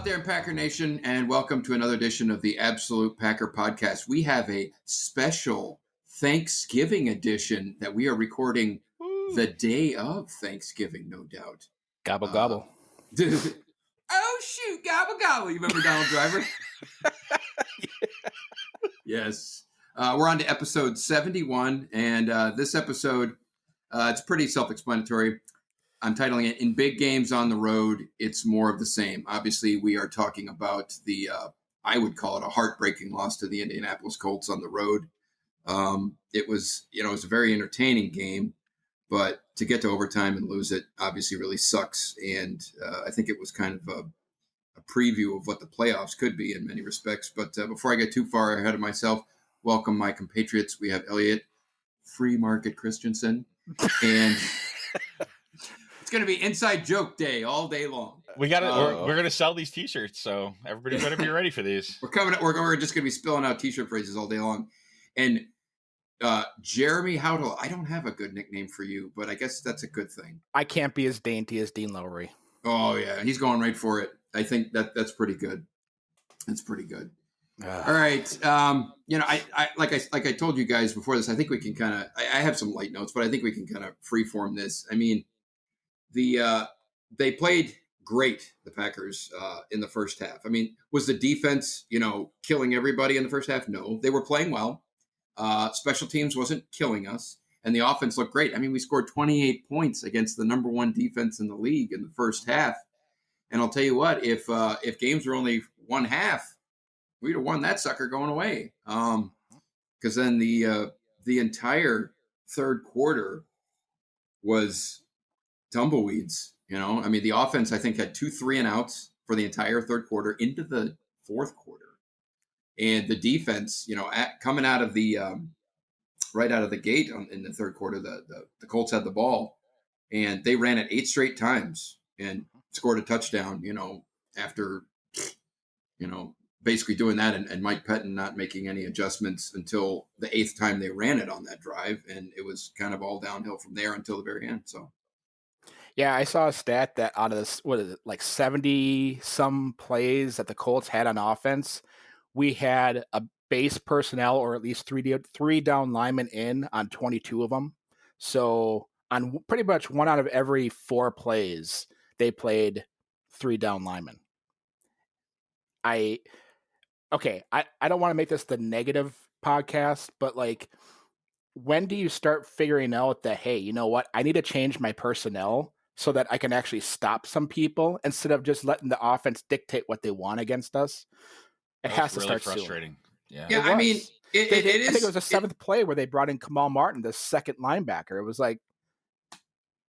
there in Packer Nation, and welcome to another edition of the Absolute Packer Podcast. We have a special Thanksgiving edition that we are recording the day of Thanksgiving, no doubt. Gobble, gobble. Oh, shoot, gobble, gobble. You remember Donald Driver? Yes. We're on to episode 71, and this episode, it's pretty self-explanatory. I'm titling it, In Big Games on the Road, It's More of the Same. Obviously, we are talking about the, I would call it a heartbreaking loss to the Indianapolis Colts on the road. It was a very entertaining game, but to get to overtime and lose it obviously really sucks. And I think it was kind of a preview of what the playoffs could be in many respects. But before I get too far ahead of myself, welcome my compatriots. We have Elliot, Free Market Christensen, and... It's going to be inside joke day all day long. We're going to sell these T-shirts, so everybody better be ready for these. We're just going to be spilling out T-shirt phrases all day long. And Jeremy Howdle, I don't have a good nickname for you, but I guess that's a good thing. I can't be as dainty as Dean Lowry. Oh yeah, he's going right for it. I think that's pretty good. That's pretty good. All right, I like I told you guys before this. I think we can kind of. I have some light notes, but I think we can kind of freeform this. I mean. They played great, the Packers, in the first half. I mean, was the defense, killing everybody in the first half? No, they were playing well. Special teams wasn't killing us, and the offense looked great. I mean, we scored 28 points against the number one defense in the league in the first half. And I'll tell you what, if games were only one half, we'd have won that sucker going away. Because then the entire third quarter was tumbleweeds. I mean, the offense, I think, had 2 3-and-outs for the entire third quarter into the fourth quarter. And the defense, coming out of the right out of the gate in the third quarter, the Colts had the ball and they ran it 8 straight times and scored a touchdown, after, basically doing that and Mike Pettin not making any adjustments until the 8th time they ran it on that drive. And it was kind of all downhill from there until the very end. So. Yeah, I saw a stat that out of this, 70 some plays that the Colts had on offense, we had a base personnel or at least three down linemen in on 22 of them. So on pretty much 1 out of every 4 plays, they played 3 down linemen. I don't want to make this the negative podcast, but when do you start figuring out that, hey, you know what? I need to change my personnel so that I can actually stop some people instead of just letting the offense dictate what they want against us. It has to start frustrating. Soon. Yeah, I mean, it is. I think it was the 7th play where they brought in Kamal Martin, the second linebacker. It was like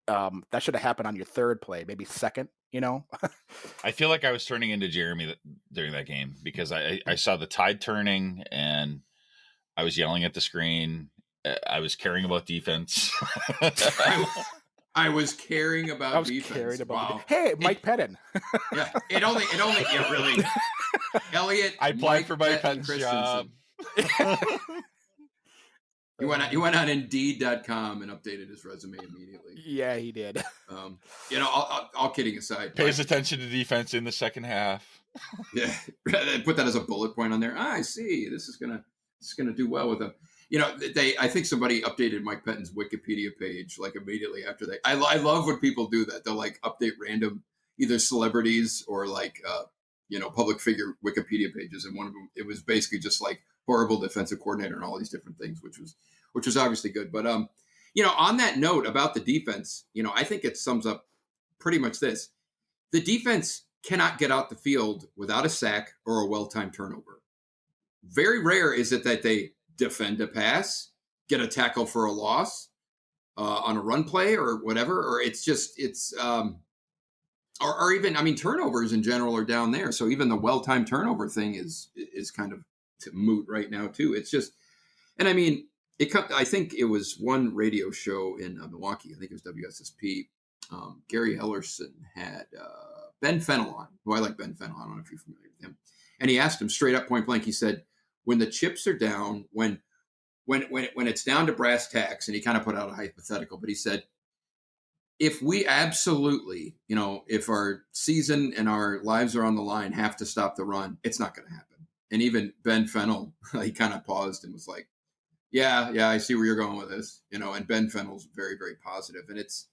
that should have happened on your 3rd play, maybe 2nd. I feel like I was turning into Jeremy during that game because I saw the tide turning and I was yelling at the screen. I was caring about defense. I was caring about defense. Wow. Hey, Mike Pettin. Yeah, it only really. Elliot, I applied for Mike Pettin's job. He went on Indeed.com and updated his resume immediately. Yeah, he did. All kidding aside, pays attention to defense in the second half. Yeah, put that as a bullet point on there. I see. This is gonna do well with them. I think somebody updated Mike Pettin's Wikipedia page immediately after that. I love when people do that. They'll update random either celebrities or public figure Wikipedia pages. And one of them, it was basically just horrible defensive coordinator and all these different things, which was obviously good. But on that note about the defense, I think it sums up pretty much this: the defense cannot get out the field without a sack or a well-timed turnover. Very rare is it that they defend a pass, get a tackle for a loss on a run play or whatever, or or even, turnovers in general are down there. So even the well-timed turnover thing is kind of moot right now too. It's just, and I think it was one radio show in Milwaukee. I think it was WSSP. Gary Ellerson had Ben Fennell on, who I like Ben Fennell. I don't know if you're familiar with him. And he asked him straight up, point blank. He said, when the chips are down, when it's down to brass tacks, and he kind of put out a hypothetical, but he said, if we absolutely, if our season and our lives are on the line, have to stop the run, it's not going to happen. And even Ben Fennell, he kind of paused and was like, yeah, I see where you're going with this, and Ben Fennell's very, very positive. And it's,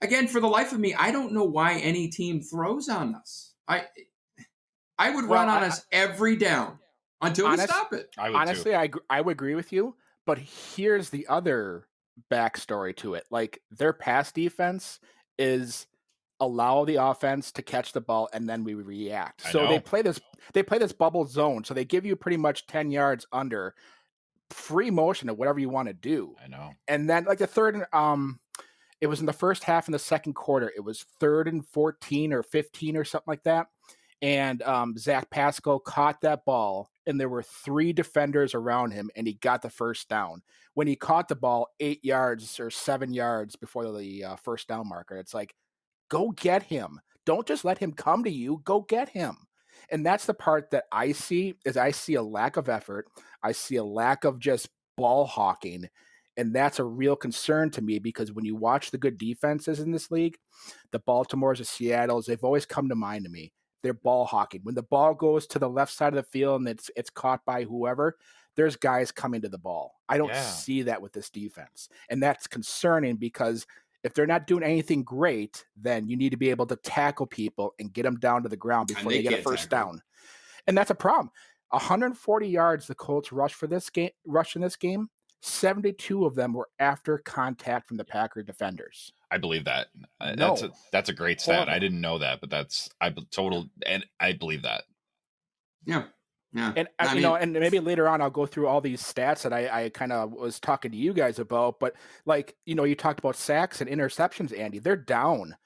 again, for the life of me, I don't know why any team throws on us. I would run on us every down until we stop it. Honestly, I would agree with you. But here's the other backstory to it. Like, their pass defense is allow the offense to catch the ball and then we react. So they play this bubble zone. So they give you pretty much 10 yards under free motion of whatever you want to do. I know. And then like the third, it was in the first half in the second quarter. It was 3rd and 14 or 15 or something like that. And Zach Pascal caught that ball, and there were 3 defenders around him, and he got the first down. When he caught the ball 8 yards or 7 yards before the first down marker, it's like, go get him. Don't just let him come to you. Go get him. And that's the part that I see a lack of effort. I see a lack of just ball hawking. And that's a real concern to me because when you watch the good defenses in this league, the Baltimores, the Seattles, they've always come to mind to me. They're ball hawking. When the ball goes to the left side of the field and it's caught by whoever, there's guys coming to the ball. I don't see that with this defense. And that's concerning because if they're not doing anything great, then you need to be able to tackle people and get them down to the ground before they get a first down. And that's a problem. 140 yards the Colts rushed in this game. 72 of them were after contact from the Packer defenders. I believe that. No. That's a great stat. I didn't know that, but I believe that. Yeah. Yeah. And and maybe later on I'll go through all these stats that I kind of was talking to you guys about, but like, you talked about sacks and interceptions, Andy. They're down.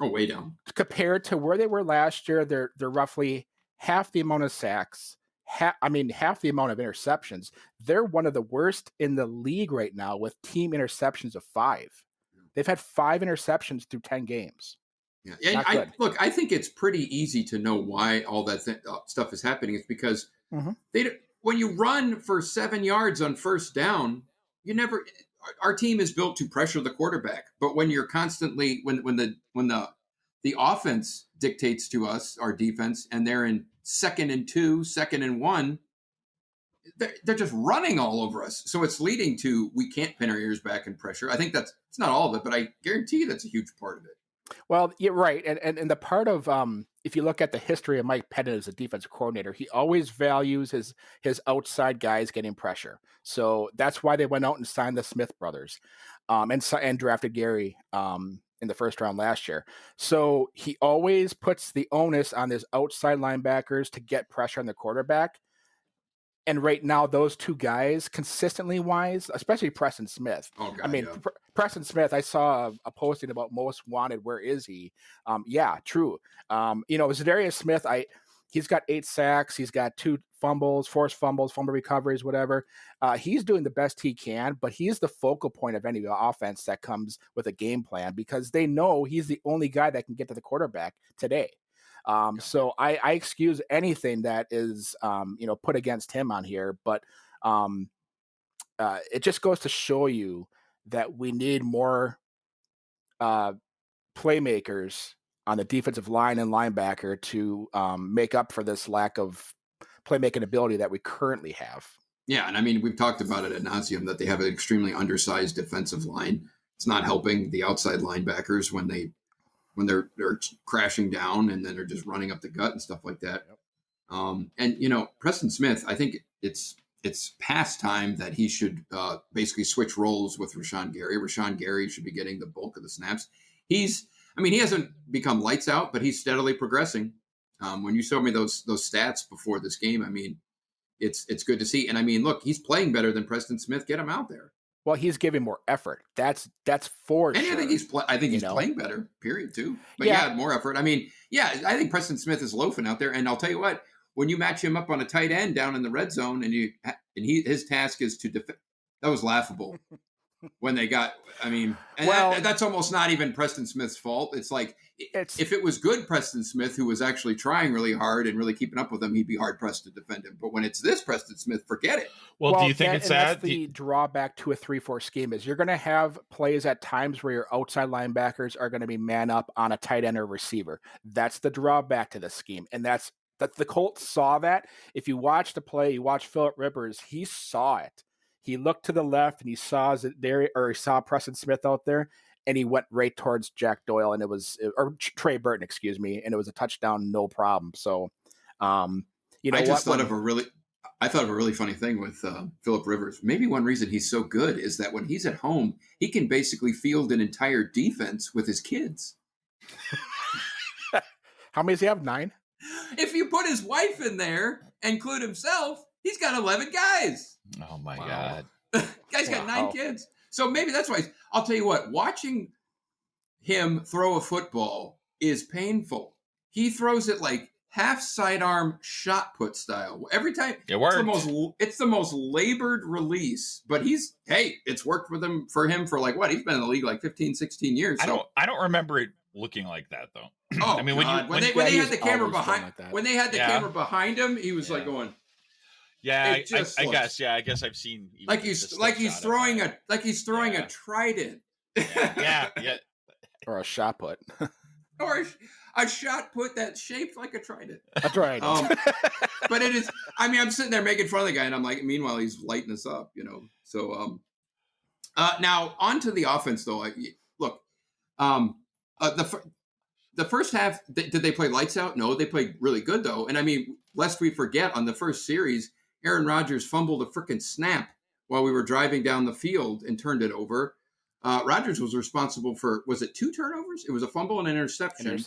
Oh, way down. Compared to where they were last year, they're roughly half the amount of sacks, half the amount of interceptions. They're one of the worst in the league right now with team interceptions of 5. They've had 5 interceptions through 10 games. Yeah, and I think it's pretty easy to know why all that stuff is happening. It's because when you run for 7 yards on first down, our team is built to pressure the quarterback. But when you're constantly when the offense dictates to us, our defense, and they're in 2nd and 2, 2nd and 1, they're just running all over us. So it's leading to we can't pin our ears back and pressure. I think it's not all of it, but I guarantee that's a huge part of it. Well, you're right. And the part of, if you look at the history of Mike Pettit as a defensive coordinator, he always values his outside guys getting pressure. So that's why they went out and signed the Smith brothers and drafted Gary in the first round last year. So he always puts the onus on his outside linebackers to get pressure on the quarterback. And right now, those 2 guys, consistently wise, especially Preston Smith. Oh, God, Preston Smith, I saw a posting about most wanted. Where is he? Yeah, true. Zadarius Smith, he's got 8 sacks. He's got 2 fumbles, forced fumbles, fumble recoveries, whatever. He's doing the best he can, but he's the focal point of any offense that comes with a game plan because they know he's the only guy that can get to the quarterback today. So I excuse anything that is, put against him on here, but it just goes to show you that we need more playmakers on the defensive line and linebacker to make up for this lack of playmaking ability that we currently have. Yeah, and I mean, we've talked about it ad nauseum that they have an extremely undersized defensive line. It's not helping the outside linebackers when they're crashing down and then they're just running up the gut and stuff like that. Yep. And Preston Smith, I think it's past time that he should basically switch roles with Rashawn Gary. Rashawn Gary should be getting the bulk of the snaps. He hasn't become lights out, but he's steadily progressing. When you showed me those stats before this game, I mean, it's good to see. And I mean, look, he's playing better than Preston Smith. Get him out there. Well, he's giving more effort. That's for and sure. I think he's playing better, period, too. But more effort. I mean, I think Preston Smith is loafing out there. And I'll tell you what, when you match him up on a tight end down in the red zone and his task is to defend, that was laughable. When they got, that's almost not even Preston Smith's fault. It's like if it was good Preston Smith, who was actually trying really hard and really keeping up with him, he'd be hard pressed to defend him. But when it's this Preston Smith, forget it. Well, do you think it's that? That's the drawback to a 3-4 scheme is you're going to have plays at times where your outside linebackers are going to be man up on a tight end or receiver. That's the drawback to the scheme. And that's the Colts saw that. If you watch the play, you watch Phillip Rivers, he saw it. He looked to the left and he saw Preston Smith out there, and he went right towards Jack Doyle, and or Trey Burton, excuse me, and it was a touchdown, no problem. So, I thought of a really funny thing with Phillip Rivers. Maybe one reason he's so good is that when he's at home, he can basically field an entire defense with his kids. How many does he have? 9? If you put his wife in there, include himself, he's got 11 guys. Oh my God. Guy's got 9 kids. So maybe that's why. I'll tell you what, watching him throw a football is painful. He throws it like half sidearm shot put style. Every time it works. It's the most labored release, but it's worked for him for like what? He's been in the league like 15, 16 years. So. I don't remember it looking like that though. Oh, I mean, when they had the camera behind him, he was like going. Yeah, I guess I've seen like he's throwing a trident. Yeah. Or a shot put. Or a shot put that's shaped like a trident. A trident. But it is. I mean, I'm sitting there making fun of the guy, and I'm like, meanwhile, he's lighting us up, So, now on to the offense, though. Look, the first half, did they play lights out? No, they played really good, though. And I mean, lest we forget, on the first series, Aaron Rodgers fumbled a freaking snap while we were driving down the field and turned it over. Rodgers was responsible for, was it 2 turnovers? It was a fumble and an interception.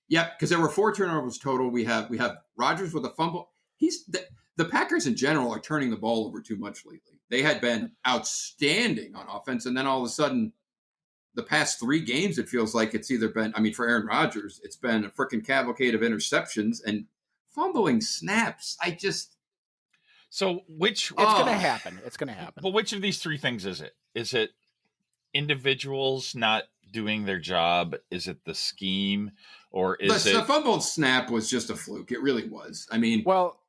Yeah, because there were 4 turnovers total. We have Rodgers with a fumble. The Packers in general are turning the ball over too much lately. They had been outstanding on offense, and then all of a sudden, the past 3 games, it feels like it's either been, I mean, for Aaron Rodgers, it's been a freaking cavalcade of interceptions and fumbling snaps. So it's going to happen. It's going to happen. But which of these 3 things is it? Is it individuals not doing their job? Is it the scheme? Or is the fumbled snap was just a fluke? It really was. I mean, well,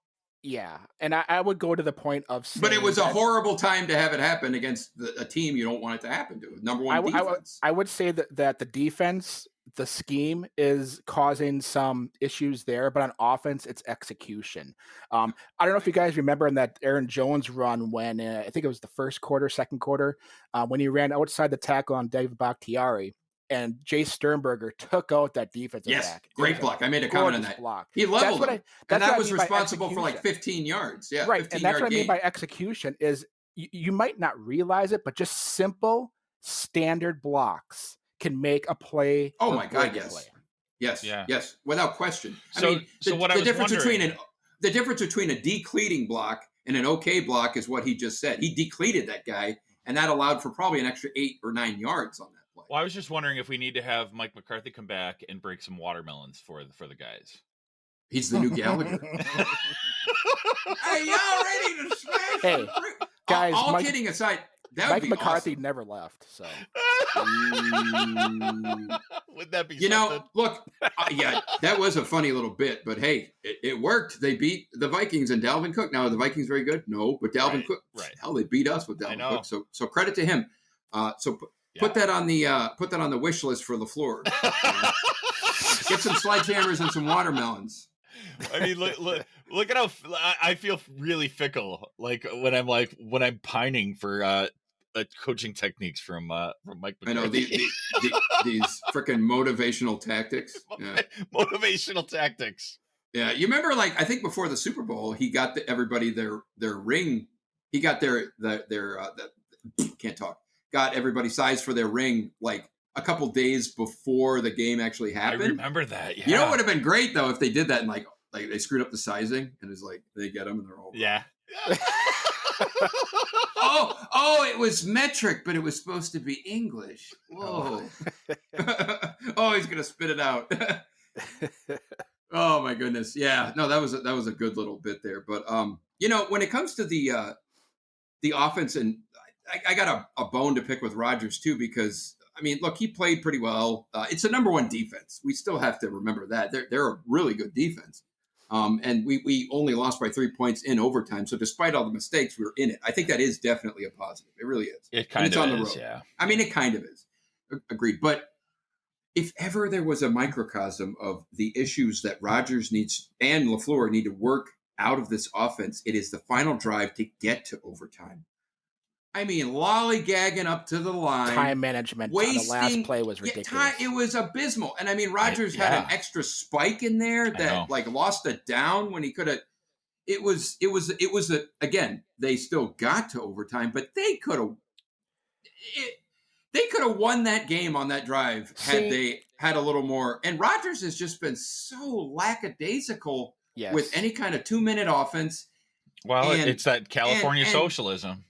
yeah. And I would go to the point of saying, but it was a horrible time to have it happen against a team you don't want it to happen to. Number one defense. I would say that the defense, the scheme is causing some issues there, but on offense, it's execution. I don't know if you guys remember in that Aaron Jones run when I think it was the second quarter, when he ran outside the tackle on David Bakhtiari, and Jay Sternberger took out that defensive back. Great block. I made a comment on that. Block. He leveled him. And that was responsible for like 15 yards. Yeah, right. And that's what I mean by execution is you might not realize it, but just simple standard blocks can make a play. Oh my God, yes. Play. Yes, yes, without question. The difference between a decleating block and an okay block is what he just said. He decleated that guy, and that allowed for probably an extra 8 or 9 yards on that play. Well, I was just wondering if we need to have Mike McCarthy come back and break some watermelons for the guys. He's the new Gallagher. Hey, y'all ready to smash? Hey, guys, all kidding aside, Mike McCarthy never left, so. Would that be something? Look, that was a funny little bit, but hey, it worked. They beat the Vikings and Dalvin Cook. Now, are the Vikings very good? No, but Dalvin Cook, hell, they beat us with Dalvin Cook. So credit to him. Put that on the wish list for LaFleur. Get some sledgehammers and some watermelons. I mean, look at how I feel really fickle. Like when I'm pining for coaching techniques from Mike McCarthy. I know these freaking motivational tactics. Yeah. Motivational tactics. Yeah, you remember? Like I think before the Super Bowl, he got everybody their ring. He got their can't talk. Got everybody sized for their ring like a couple days before the game actually happened. I remember that. Yeah. You know what would have been great though if they did that and like they screwed up the sizing and it's like they get them and they're all oh, it was metric, but it was supposed to be English. Whoa. Oh, he's gonna spit it out. Oh my goodness. Yeah. No, that was a good little bit there. But when it comes to the offense, and I got a bone to pick with Rodgers too, because I mean, look, he played pretty well. It's the number one defense. We still have to remember that. They're a really good defense. And we only lost by 3 points in overtime. So despite all the mistakes, we were in it. I think that is definitely a positive. It really is. It kind of is, yeah. I mean, it kind of is. Agreed. But if ever there was a microcosm of the issues that Rodgers needs and LaFleur need to work out of this offense, it is the final drive to get to overtime. I mean, lollygagging up to the line. Time management on the last play was ridiculous. It was abysmal. And I mean, Rodgers had an extra spike in there that lost a down when he could have. It was again, they still got to overtime, but they could have won that game on that drive had they had a little more. And Rodgers has just been so lackadaisical with any kind of 2-minute offense. Well, it's that California socialism.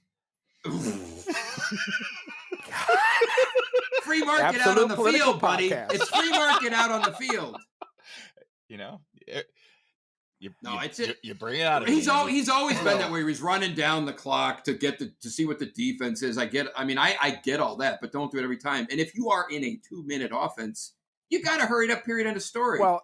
Free market out on the field, buddy. It's free market out on the field. You know, you bring it out. He's always been that way. He's running down the clock to see what the defense is. I get all that, but don't do it every time. And if you are in a 2-minute offense, you got to hurry it up. Period. End of story. Well,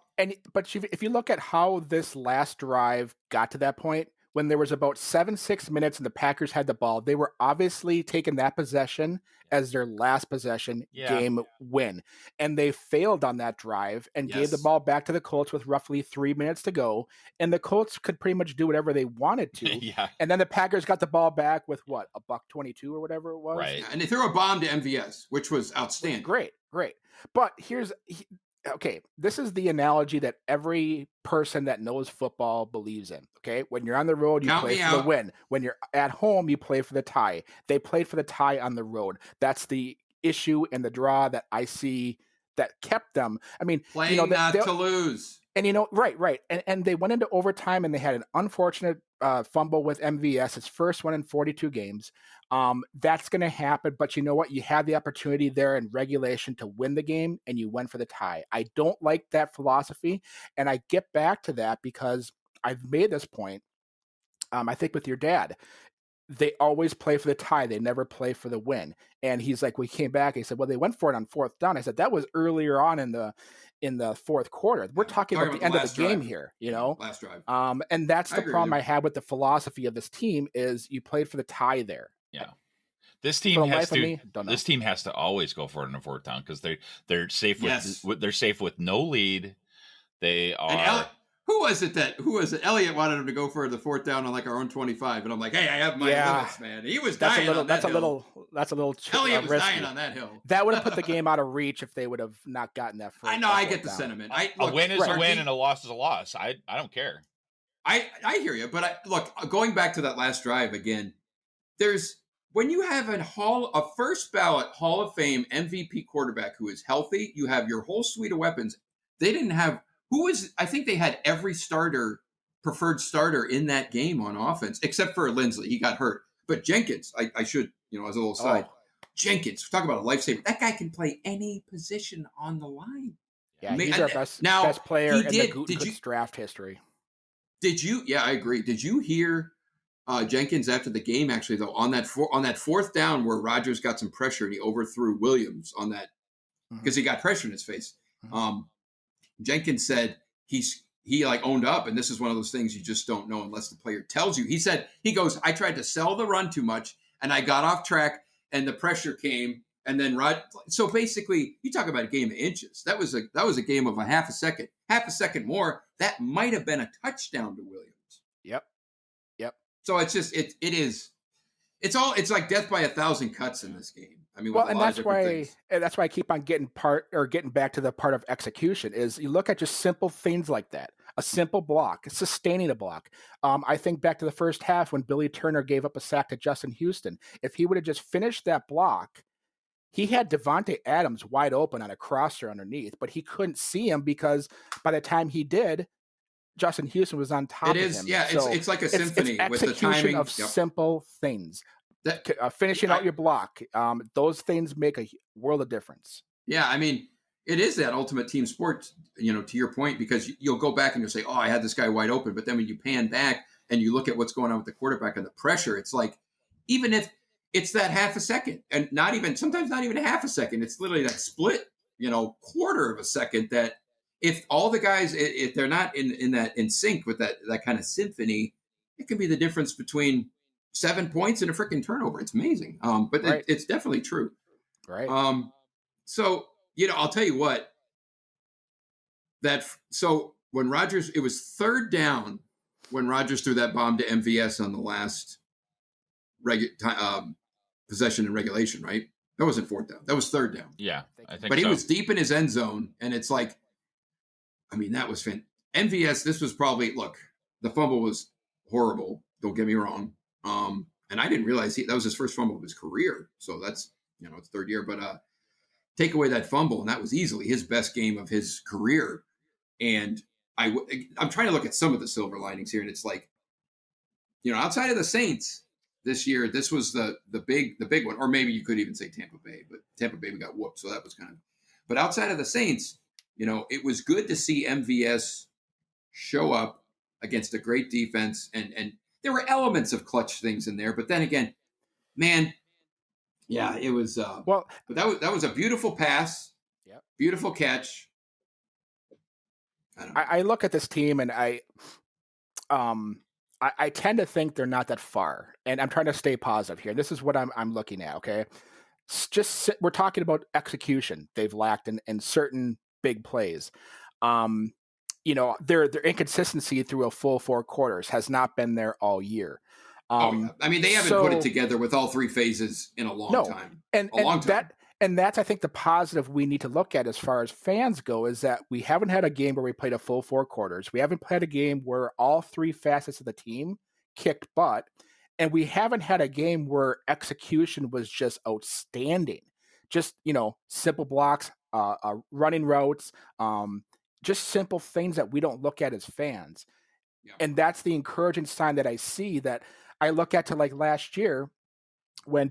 but if you look at how this last drive got to that point, when there was about 6 minutes and the Packers had the ball, they were obviously taking that possession as their last possession game win. And they failed on that drive and gave the ball back to the Colts with roughly 3 minutes to go. And the Colts could pretty much do whatever they wanted to. And then the Packers got the ball back with what, $1.22 or whatever it was? Right. And they threw a bomb to MVS, which was outstanding. Great. But this is the analogy that every person that knows football believes in. Okay, when you're on the road, you play for the win. When you're at home, you play for the tie. They played for the tie on the road. That's the issue and the draw that I see that kept them. I mean, playing not to lose. And right. And they went into overtime and they had an unfortunate fumble with MVS, his first one in 42 games. That's going to happen. But you know what? You had the opportunity there in regulation to win the game and you went for the tie. I don't like that philosophy. And I get back to that because I've made this point, I think with your dad. They always play for the tie. They never play for the win. And he's like, we came back. And he said, well, they went for it on fourth down. I said, that was earlier on in the fourth quarter. We're talking about the end of the game here, last drive. And that's the problem I had with the philosophy of this team is you played for the tie there. Yeah. This team has to always go for it in a fourth down because they're safe with no lead. They are. Who was it? Elliot wanted him to go for the fourth down on our own 25, and I'm like, hey, I have my limits, man. He was dying on that hill. That's a little. Elliot was risky. dying on that hill. That would have put the game out of reach if they would have not gotten that first. I know. I get the sentiment. A win is a win, and a loss is a loss. I don't care. I hear you, but going back to that last drive again, when you have a first ballot Hall of Fame MVP quarterback who is healthy, you have your whole suite of weapons. They didn't have. I think they had every preferred starter in that game on offense, except for Lindsley. He got hurt. But Jenkins, I should, as a little side, Jenkins, talk about a lifesaver. That guy can play any position on the line. Yeah, he's our best player in the Goods draft history. Yeah, I agree. Did you hear Jenkins after the game, actually, though, on that fourth down where Rodgers got some pressure and he overthrew Williams on that because he got pressure in his face? Mm-hmm. Jenkins said he owned up, and this is one of those things you just don't know unless the player tells you. He goes, I tried to sell the run too much, and I got off track, and the pressure came, and then so basically, you talk about a game of inches. That was a game of a half a second more. That might have been a touchdown to Williams. Yep. So it's just it's like death by 1,000 cuts in this game. I mean, and that's why I keep on getting back to the part of execution is you look at just simple things like that. A simple block, sustaining a block. I think back to the first half when Billy Turner gave up a sack to Justin Houston. If he would have just finished that block, he had Devontae Adams wide open on a crosser underneath, but he couldn't see him because by the time he did, Justin Houston was on top of him. Yeah, so it's like a symphony it's with the timing of simple things. Finishing out your block, those things make a world of difference. Yeah, I mean, it is that ultimate team sport, to your point, because you'll go back and you'll say, oh, I had this guy wide open. But then when you pan back and you look at what's going on with the quarterback and the pressure, it's like, even if it's that half a second, and sometimes not even a half a second. It's literally that split, quarter of a second that if all the guys, if they're not in sync with that kind of symphony, it can be the difference between 7 points and a freaking turnover. It's amazing. But Right. it's definitely true. Right. So, I'll tell you what, so when Rodgers, it was third down when Rodgers threw that bomb to MVS on the last possession in regulation, right? That wasn't fourth down. That was third down. Yeah, I think But so. he was deep in his end zone, and it's like, that was MVS, this was probably, look, the fumble was horrible. Don't get me wrong. And I didn't realize that was his first fumble of his career. So that's, it's third year. But take away that fumble, and that was easily his best game of his career. And I'm trying to look at some of the silver linings here, and it's like, outside of the Saints this year, this was the big one, or maybe you could even say Tampa Bay, but Tampa Bay we got whooped, so that was kind of. But outside of the Saints, it was good to see MVS show up against a great defense, and there were elements of clutch things in there, but then again, man, yeah, it was. But that was a beautiful pass, beautiful catch. I look at this team and I tend to think they're not that far, and I'm trying to stay positive here. This is what I'm looking at. Okay, we're talking about execution. They've lacked in certain big plays. Their inconsistency through a full 4 quarters has not been there all year. They haven't put it together with all 3 phases in a long time. And that's, I think, the positive we need to look at as far as fans go, is that we haven't had a game where we played a full 4 quarters. We haven't had a game where all 3 facets of the team kicked butt. And we haven't had a game where execution was just outstanding. Just, simple blocks, running routes, just simple things that we don't look at as fans. Yeah. And that's the encouraging sign that I see, that I look at to like last year when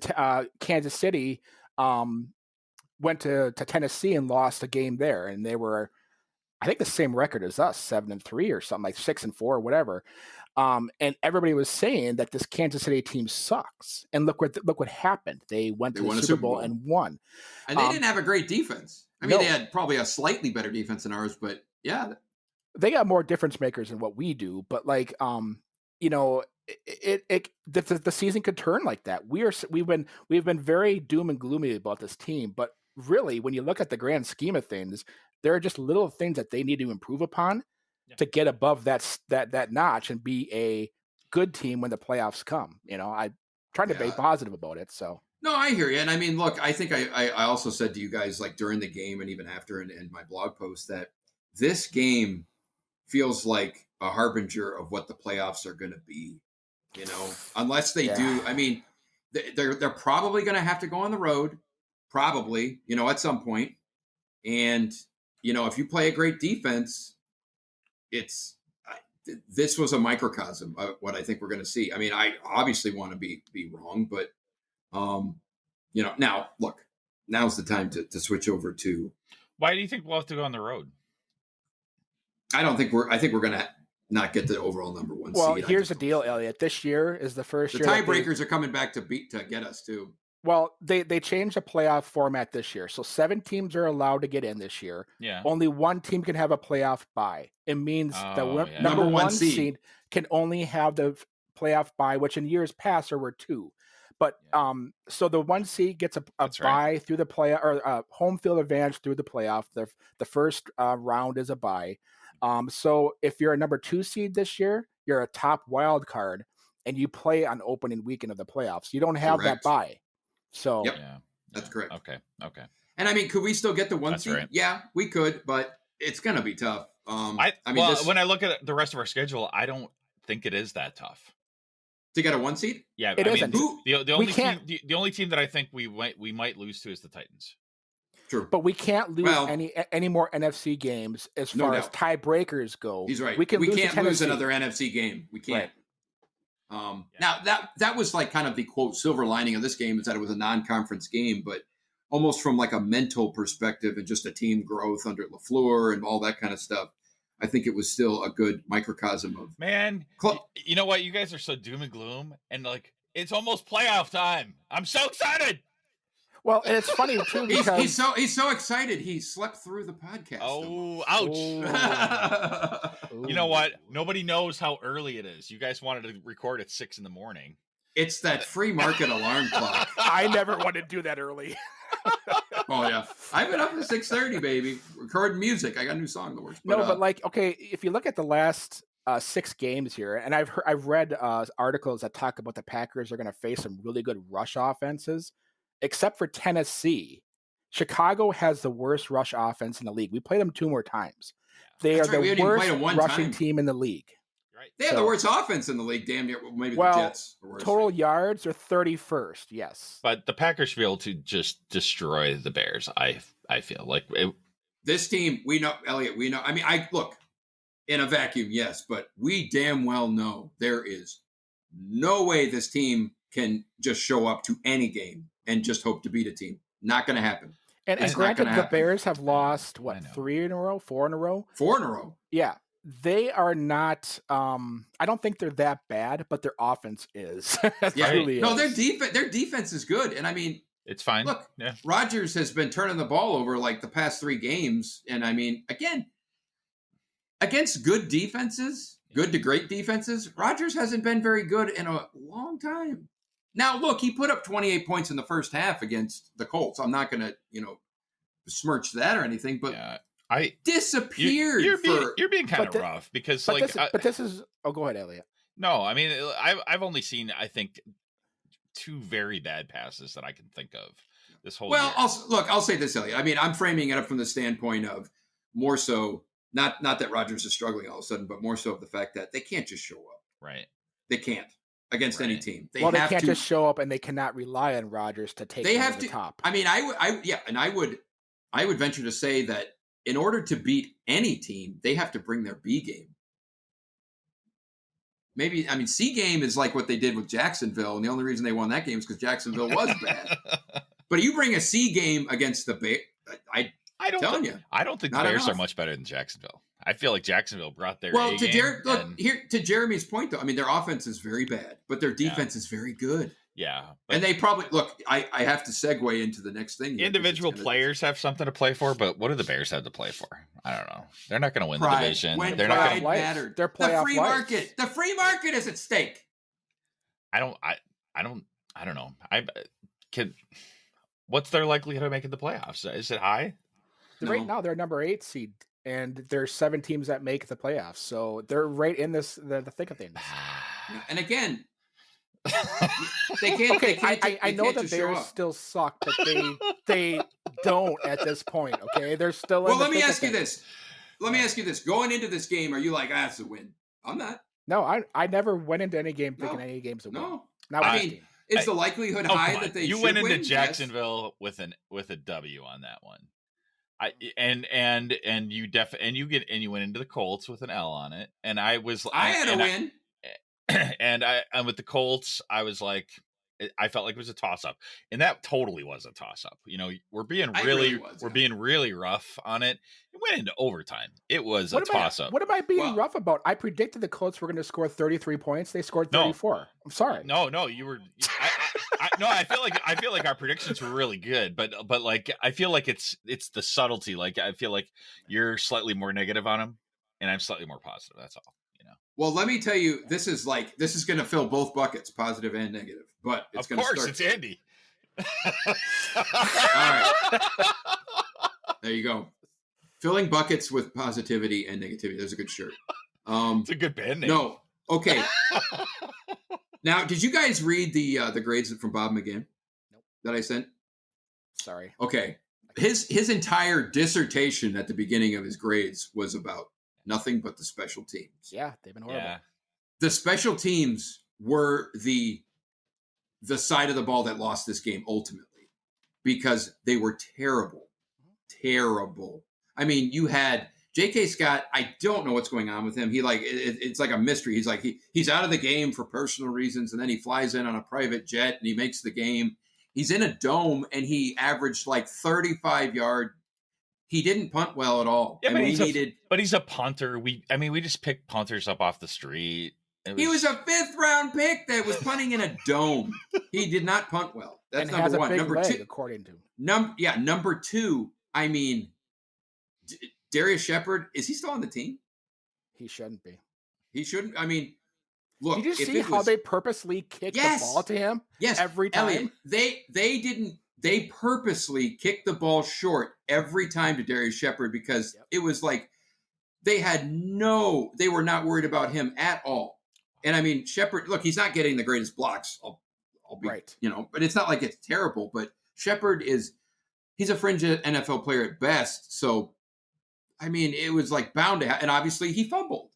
Kansas City went to Tennessee and lost a game there, and they were, I think, the same record as us, 7-3 or something, like 6-4 or whatever. And everybody was saying that this Kansas City team sucks. And look what happened. They went to the Super Bowl and won. And they didn't have a great defense. They had probably a slightly better defense than ours, but yeah, they got more difference makers than what we do. But like, the season could turn like that. We've been very doom and gloomy about this team, but really, when you look at the grand scheme of things, there are just little things that they need to improve upon to get above that notch and be a good team when the playoffs come. I tried to be positive about it. So no, I hear you. And look, I think I also said to you guys, like during the game and even after in my blog post, that this game feels like a harbinger of what the playoffs are going to be. Unless they do. They're probably going to have to go on the road, probably, at some point. And, if you play a great defense, this was a microcosm of what I think we're going to see. I obviously want to be wrong, but, now look, now's the time to switch over to. Why do you think we'll have to go on the road? I think we're going to not get the overall number 1 seed. Well, here's the deal, Elliot. This year is the first year. The tiebreakers are coming back to get us too. Well, they changed the playoff format this year. So 7 teams are allowed to get in this year. Yeah. Only 1 team can have a playoff bye. It means the number 1 seed can only have the playoff bye, which in years past there were 2. But so the 1 seed gets a bye through the play, or home field advantage through the playoff. The first round is a bye. So if you're a number 2 seed this year, you're a top wild card, and you play on opening weekend of the playoffs. You don't have that bye. So that's correct. Okay. And could we still get the 1 that's seed? Right. Yeah, we could, but it's going to be tough. When I look at the rest of our schedule, I don't think it is that tough to get a 1 seed. Yeah, it isn't. The only team that I think we might lose to is the Titans. True. But we can't lose any more NFC games as far as tiebreakers go. He's right. We can't lose another NFC game. We can't. Right. Now that was like kind of the quote silver lining of this game, is that it was a non-conference game, but almost from like a mental perspective and just a team growth under LaFleur and all that kind of stuff, I think it was still a good microcosm of you know what, you guys are so doom and gloom, and like It's almost playoff time. I'm so excited. Well, and it's funny too because he's so excited he slept through the podcast. Oh, ouch! You know what? Nobody knows how early it is. You guys wanted to record at 6 a.m. It's that free market alarm clock. I never wanted to do that early. Oh yeah, I've been up at 6:30, baby, recording music. I got a new song in the works. But like, okay, if you look at the last 6 games here, and I've read articles that talk about the Packers are going to face some really good rush offenses, except for Tennessee. Chicago has the worst rush offense in the league. We played them 2 more times. They are the worst rushing team in the league. Right. They have the worst offense in the league. Damn near, maybe the Jets. Are worse. Total yards are 31st. Yes, but the Packers should be able to just destroy the Bears. I feel like this team. We know, Elliot. We know. I mean, I look in a vacuum, yes, but we damn well know there is no way this team can just show up to any game and just hope to beat a team. Not going to happen. And granted, the Bears have lost, 3 in a row? 4 in a row? 4 in a row. Yeah. They are not, I don't think they're that bad, but their offense is. Really no, their defense is good. And I mean, it's fine. Look, Rodgers has been turning the ball over like the past 3 games. And I mean, again, against good defenses, good to great defenses, Rodgers hasn't been very good in a long time. Now, look, he put up 28 points in the first half against the Colts. I'm not going to, besmirch that or anything, but I disappeared. You're being kind of rough because, this is. Oh, go ahead, Elliot. No, I mean, I've only seen, I think, 2 very bad passes that I can think of this whole. Well, year. I'll say this, Elliot. I mean, I'm framing it up from the standpoint of more so not that Rodgers is struggling all of a sudden, but more so of the fact that they can't just show up. Right. They can't. Against any team, they can't just show up, and they cannot rely on Rodgers to take. They have to. Top. I mean, I would venture to say that in order to beat any team, they have to bring their B game. Maybe, I mean, C game is like what they did with Jacksonville, and the only reason they won that game is because Jacksonville was bad. But you bring a C game against the Bears, I don't think the Bears are much better than Jacksonville. I feel like Jacksonville brought their to Jeremy's point, though. I mean, their offense is very bad, but their defense is very good. Yeah. And they probably I have to segue into the next thing. Individual players have something to play for, but what do the Bears have to play for? I don't know. They're not going to win the division. They're not going to matter. They're playoff free market. The free market is at stake. I don't know. What's their likelihood of making the playoffs? Is it high? Right now, they're number 8 seed, and there's 7 teams that make the playoffs, so they're right in the thick of things. And again, they can't. Okay, I know the Bears still suck, but they don't at this point. Okay, they're still. Well, let me ask you this. Going into this game, are you like, it's a win? I'm not. No, I never went into any game thinking any game's a win. No, I mean, is the likelihood high that they went into Jacksonville with a W on that one? And you went into the Colts with an L on it, and I had a win. And with the Colts, I was like, I felt like it was a toss up, and that totally was a toss up. We're being really rough on it. It went into overtime. It was a toss up. What am I being rough about? I predicted the Colts were going to score 33 points. They scored 34. No, I'm sorry. No, you were. I feel like our predictions were really good, but like I feel like it's the subtlety. Like I feel like you're slightly more negative on them, and I'm slightly more positive. That's all. Well, let me tell you, this is going to fill both buckets, positive and negative. But it's going to start. Of course, it's Andy. All right, there you go. Filling buckets with positivity and negativity. There's a good shirt. It's a good band name. No, okay. Now, did you guys read the grades from Bob McGinn? Nope. That I sent? Sorry. Okay. His entire dissertation at the beginning of his grades was about nothing but the special teams. Yeah, they've been horrible. Yeah. The special teams were the side of the ball that lost this game ultimately because they were terrible. Terrible. I mean, you had J.K. Scott. I don't know what's going on with him. He it's like a mystery. He's like he's out of the game for personal reasons, and then he flies in on a private jet and he makes the game. He's in a dome and he averaged like 35-yard. He didn't punt well at all. Yeah, but he's a punter. We just pick punters up off the street. He was a 5th-round pick that was punting in a dome. He did not punt well. That's and number one. Has a big number leg, two, according to. Number two. I mean, Darius Shepherd, is he still on the team? He shouldn't be. He shouldn't. I mean, look. Did you see how they purposely kicked the ball to him? Yes, every time. Elliot, they didn't. They purposely kicked the ball short every time to Darius Shepherd because it was like they were not worried about him at all. And I mean, Shepherd, look, he's not getting the greatest blocks. I'll be, right. But it's not like it's terrible. But Shepherd he's a fringe NFL player at best. So, I mean, it was like bound to happen. And obviously he fumbled.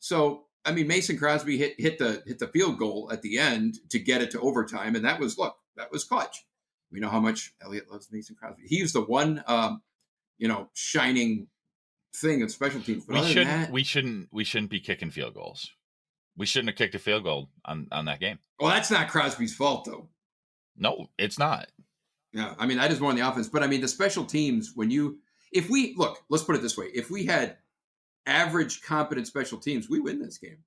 So, I mean, Mason Crosby hit the field goal at the end to get it to overtime. And that was clutch. We know how much Elliot loves Mason Crosby. He was the one, shining thing of special teams. But we shouldn't be kicking field goals. We shouldn't have kicked a field goal on that game. Well, that's not Crosby's fault, though. No, it's not. Yeah, I mean, that is more on the offense. But I mean, the special teams, let's put it this way. If we had average, competent special teams, we win this game.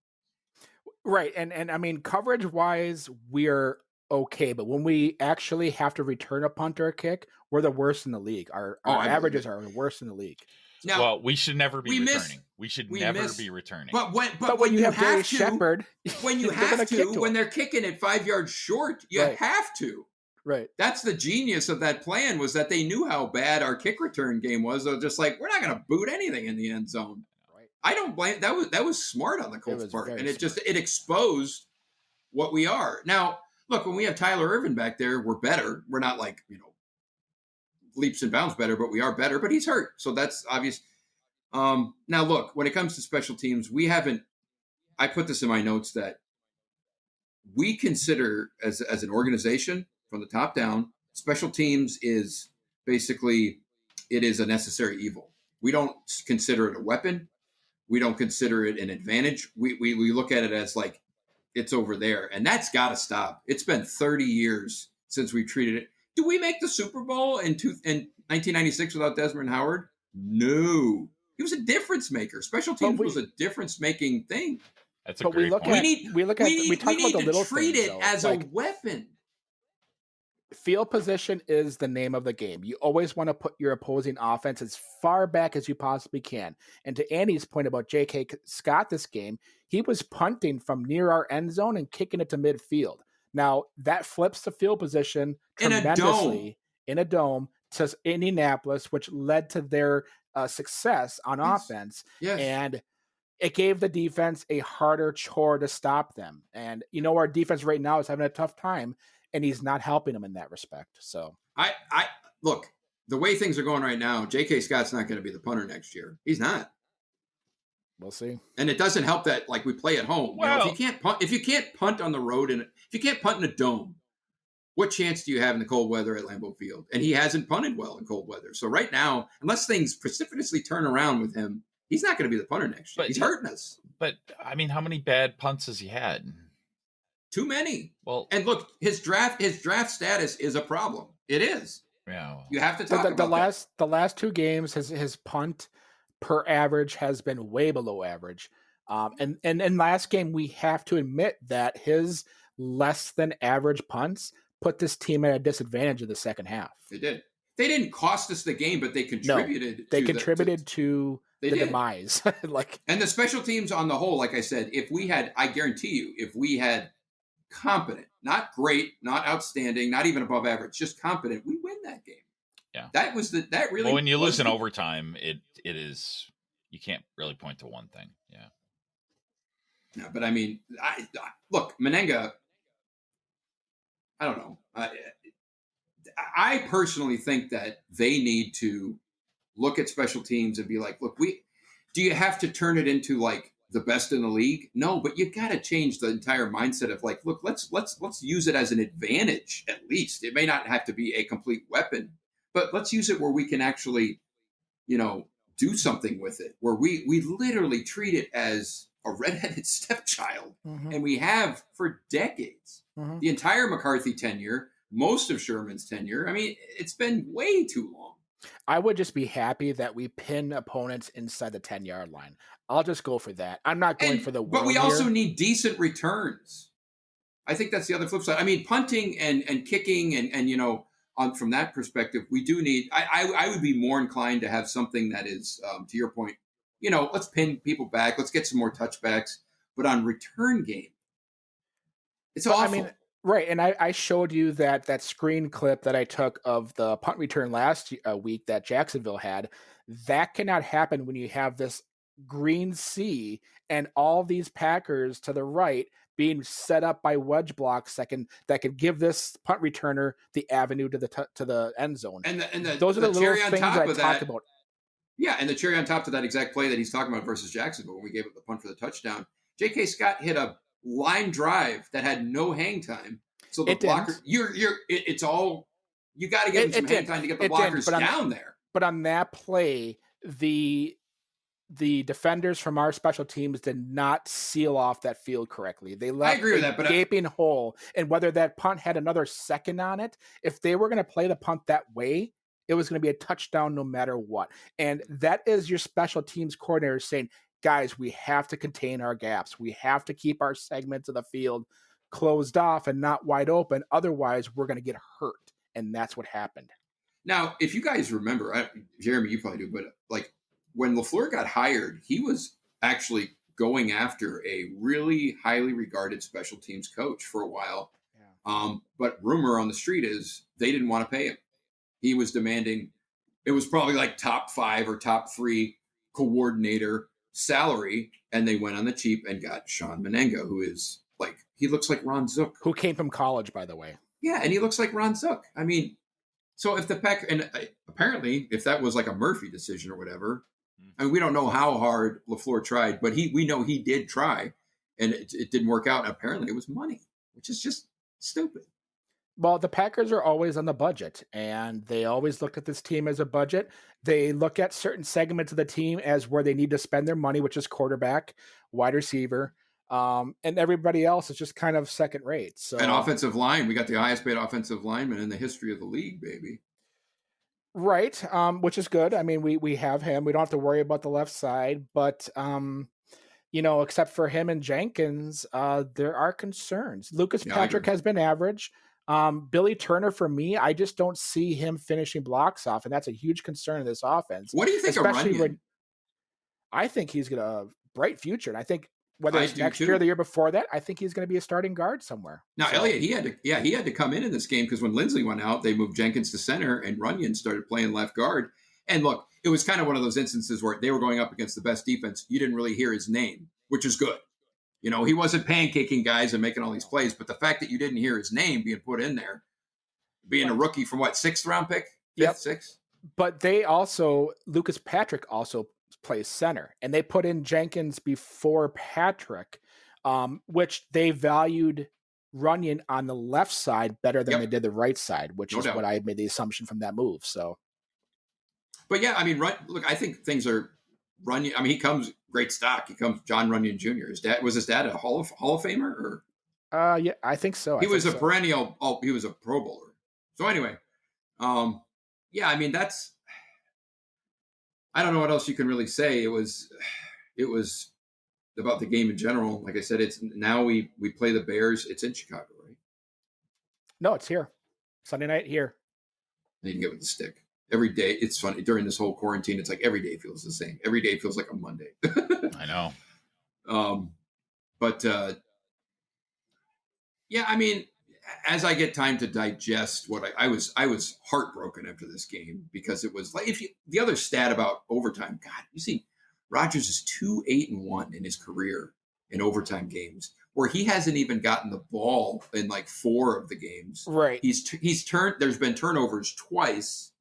Right. And I mean, coverage wise, we're okay. But when we actually have to return a punt or a kick, we're the worst in the league. Our averages are the worst in the league. Now, well, we should never be returning. We should never be returning. But when you have to, Shepherd, when you have to, when they're kicking it 5 yards short, you have to. Right. That's the genius of that plan, was that they knew how bad our kick return game was. They're just like, we're not going to boot anything in the end zone. Right. I don't blame that was smart on the Colts part, and it exposed what we are. Now, look, when we have Tyler Ervin back there, we're better. We're not like, leaps and bounds better, but we are better. But he's hurt, so that's obvious. Now, look, when it comes to special teams, I put this in my notes that we consider as an organization from the top down, special teams is basically, it is a necessary evil. We don't consider it a weapon. We don't consider it an advantage. We look at it as like it's over there, and that's got to stop. It's been 30 years since we treated it. Do we make the Super Bowl in 1996 without Desmond Howard? No. He was a difference maker. Special teams was a difference-making thing. That's a great point. We talk about the little treat things, it as a weapon. Field position is the name of the game. You always want to put your opposing offense as far back as you possibly can. And to Andy's point about J.K. Scott this game, he was punting from near our end zone and kicking it to midfield. Now, that flips the field position tremendously in a dome to Indianapolis, which led to their success on offense. Yes. And it gave the defense a harder chore to stop them. And, our defense right now is having a tough time, and he's not helping them in that respect. So I look, the way things are going right now, J.K. Scott's not going to be the punter next year. He's not. We'll see. And it doesn't help that we play at home. Well, if you can't punt on the road, and if you can't punt in a dome, what chance do you have in the cold weather at Lambeau Field? And he hasn't punted well in cold weather. So right now, unless things precipitously turn around with him, he's not going to be the punter next year. He's hurting us. But I mean, how many bad punts has he had? Too many. Well, and look, his draft status is a problem. It is. Yeah. You have to talk about the last two games, his punt per average has been way below average. And in last game, we have to admit that his less than average punts put this team at a disadvantage in the second half. They did. They didn't cost us the game, but they contributed. They contributed to the demise. And the special teams on the whole, like I said, I guarantee you, if we had competent, not great, not outstanding, not even above average, just competent, we win that game. Yeah. That really. Well, when you lose in overtime, it is, you can't really point to one thing. Yeah. No, but I mean, look, Menenga, I don't know. I personally think that they need to look at special teams and be like, look, do you have to turn it into like the best in the league? No, but you got to change the entire mindset of like, look, let's use it as an advantage at least. It may not have to be a complete weapon, but let's use it where we can actually, do something with it, where we literally treat it as a redheaded stepchild, and we have for decades. The entire McCarthy tenure, most of Sherman's tenure. I mean, it's been way too long. I would just be happy that we pin opponents inside the 10-yard line. I'll just go for that. I'm not going for the But we world also here. need decent returns. I think that's the other flip side. I mean, punting and kicking and from that perspective, we do need. I would be more inclined to have something that is, to your point, let's pin people back, let's get some more touchbacks. But on return game, it's But awful. I mean, right, and I showed you that screen clip that I took of the punt return last week that Jacksonville had. That cannot happen when you have this green sea and all these Packers to the right being set up by wedge blocks that can give this punt returner the avenue to the end zone. And Those are the the little cherry on things top that I of talked that. about. Yeah, and the cherry on top to that exact play that he's talking about versus Jacksonville when we gave up the punt for the touchdown. J.K. Scott hit a line drive that had no hang time. So the blocker, it's all, you got to give him some hang time to get the blockers down there. But on that play, the defenders from our special teams did not seal off that field correctly. They left a gaping hole. And whether that punt had another second on it, if they were going to play the punt that way, it was going to be a touchdown no matter what. And that is your special teams coordinator saying, guys, we have to contain our gaps. We have to keep our segments of the field closed off and not wide open. Otherwise, we're going to get hurt. And that's what happened. Now, if you guys remember, Jeremy, you probably do, but like when LaFleur got hired, he was actually going after a really highly regarded special teams coach for a while. Yeah. But rumor on the street is they didn't want to pay him. He was demanding, it was probably like top 5 or top 3 coordinator salary. And they went on the cheap and got Sean Menenga, who is like, he looks like Ron Zook. Who came from college, by the way. Yeah, and he looks like Ron Zook. I mean, so if the Packers, and apparently if that was like a Murphy decision or whatever, I mean, we don't know how hard LaFleur tried, but we know he did try, and it didn't work out. And apparently it was money, which is just stupid. Well, the Packers are always on the budget, and they always look at this team as a budget. They look at certain segments of the team as where they need to spend their money, which is quarterback, wide receiver, and everybody else is just kind of second rate. So, and offensive line, we got the highest paid offensive lineman in the history of the league, baby. Right, which is good. I mean, we have him. We don't have to worry about the left side, but except for him and Jenkins, there are concerns. Lucas Patrick has been average. Billy Turner, for me, I just don't see him finishing blocks off, and that's a huge concern in this offense. What do you think of Runyon? I think he's got a bright future, and I think whether it's next year or the year before that, I think he's going to be a starting guard somewhere. Now, Elliot, he had to come in this game because when Lindsley went out, they moved Jenkins to center, and Runyon started playing left guard. And look, it was kind of one of those instances where they were going up against the best defense. You didn't really hear his name, which is good. He wasn't pancaking guys and making all these plays, but the fact that you didn't hear his name being put in there, being a rookie from what, 6th round pick? 5th, 6th? But Lucas Patrick also plays center, and they put in Jenkins before Patrick, which they valued Runyon on the left side better than they did the right side, which is what I made the assumption from that move. So, but yeah, I mean, look, I think things are Runyon. I mean, he comes great stock. He comes John Runyon Jr. His dad a Hall of Famer, or? Yeah, I think so. He was a perennial. Oh, he was a Pro Bowler. So anyway, yeah, I mean that's. I don't know what else you can really say. It was about the game in general. Like I said, it's now we play the Bears. It's in Chicago, right? No, it's here. Sunday night here. And you can get with the stick. Every day, it's funny. During this whole quarantine, it's like every day feels the same. Every day feels like a Monday. I know. But yeah, I mean, as I get time to digest what I was heartbroken after this game because it was like the other stat about overtime. God, you see, Rodgers is 2-8-1 in his career in overtime games, where he hasn't even gotten the ball in like 4 of the games. Right. He's turned. There's been turnovers twice,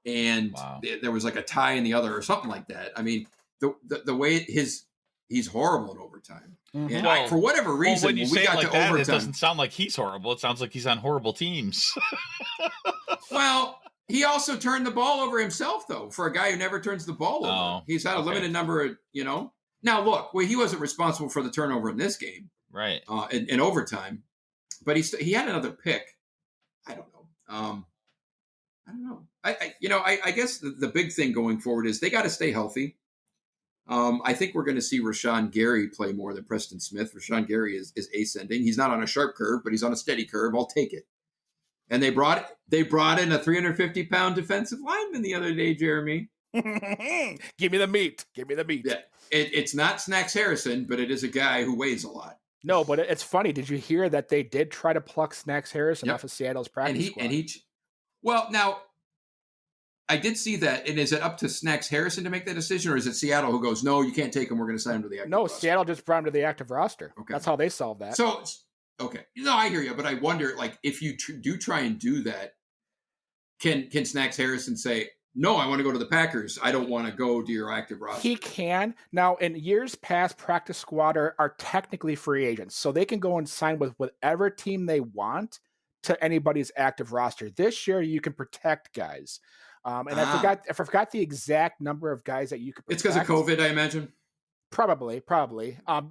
and there was like a tie in the other or something like that. I mean, the way he's horrible in overtime. Mm-hmm. And for whatever reason, when you say it like that, it doesn't sound like he's horrible. It sounds like he's on horrible teams. Well, he also turned the ball over himself, though, for a guy who never turns the ball over. He's had a limited number of, Now, look, he wasn't responsible for the turnover in this game. Right. In overtime. But he had another pick. I don't know. I don't know. I guess the big thing going forward is they got to stay healthy. I think we're going to see Rashawn Gary play more than Preston Smith. Rashawn Gary is ascending. He's not on a sharp curve, but he's on a steady curve. I'll take it. And they brought in a 350-pound defensive lineman the other day, Jeremy. Give me the meat. Give me the meat. Yeah, it's not Snacks Harrison, but it is a guy who weighs a lot. No, but it's funny. Did you hear that they did try to pluck Snacks Harrison off of Seattle's practice squad? Well, now, I did see that. And is it up to Snacks Harrison to make that decision, or is it Seattle who goes, no, you can't take him, we're going to sign him to the active roster? No, Seattle just brought him to the active roster. Okay. That's how they solved that. So, okay. No, I hear you, but I wonder, like, if you do try and do that, can Snacks Harrison say, no, I want to go to the Packers. I don't want to go to your active roster. He can. Now, in years past, practice squad are technically free agents, so they can go and sign with whatever team they want to anybody's active roster. This year, you can protect guys. And I forgot the exact number of guys that you could protect. It's because of COVID, I imagine. Probably.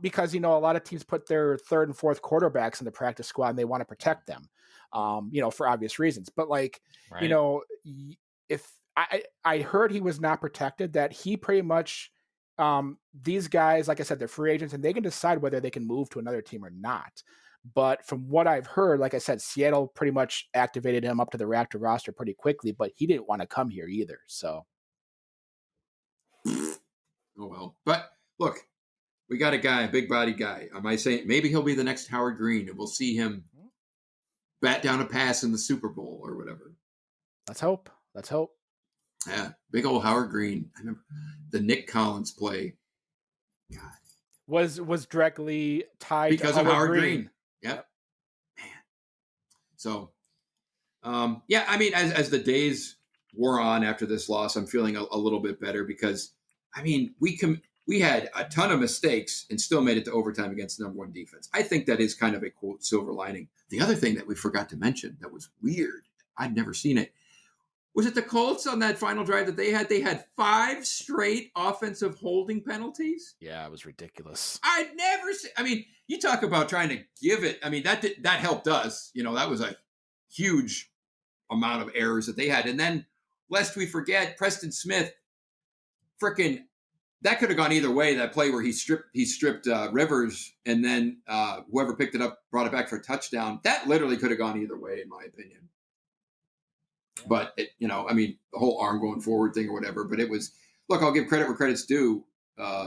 Because, a lot of teams put their third and fourth quarterbacks in the practice squad and they want to protect them, for obvious reasons. But, like, right. If I heard he was not protected, that he pretty much, these guys, like I said, they're free agents and they can decide whether they can move to another team or not. But from what I've heard, like I said, Seattle pretty much activated him up to the active roster pretty quickly, but he didn't want to come here either. So. Oh, well. But look, we got a big body guy. Am I saying maybe he'll be the next Howard Green and we'll see him bat down a pass in the Super Bowl or whatever? Let's hope. Yeah, big old Howard Green. I remember the Nick Collins play. God. Was directly tied because to of Howard Green. Green. Yep. Man. So, I mean, as the days wore on after this loss, I'm feeling a little bit better because, I mean, we had a ton of mistakes and still made it to overtime against the number one defense. I think that is kind of a quote silver lining. The other thing that we forgot to mention that was weird, I'd never seen it. Was it the Colts on that final drive that they had? They had 5 straight offensive holding penalties. Yeah, it was ridiculous. I'd never seen. I mean, you talk about trying to give it. I mean, that helped us. That was a huge amount of errors that they had. And then, lest we forget, Preston Smith, frickin', that could have gone either way. That play where he stripped Rivers, and then whoever picked it up brought it back for a touchdown. That literally could have gone either way, in my opinion. But, I mean, the whole arm going forward thing or whatever. But it was, look, I'll give credit where credit's due.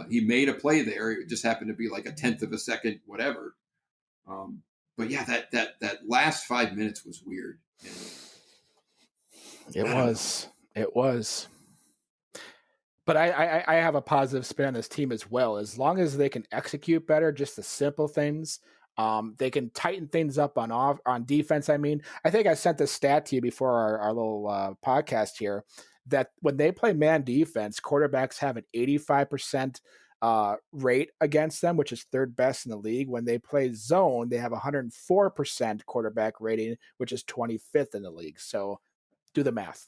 He made a play there. It just happened to be like a 10th of a second, whatever. But yeah, that last 5 minutes was weird. It was. But I have a positive spin on this team as well. As long as they can execute better, just the simple things. They can tighten things up on defense. I mean, I think I sent this stat to you before our little podcast here, that when they play man defense, quarterbacks have an 85% rate against them, which is third best in the league. When they play zone, they have 104% quarterback rating, which is 25th in the league. So do the math.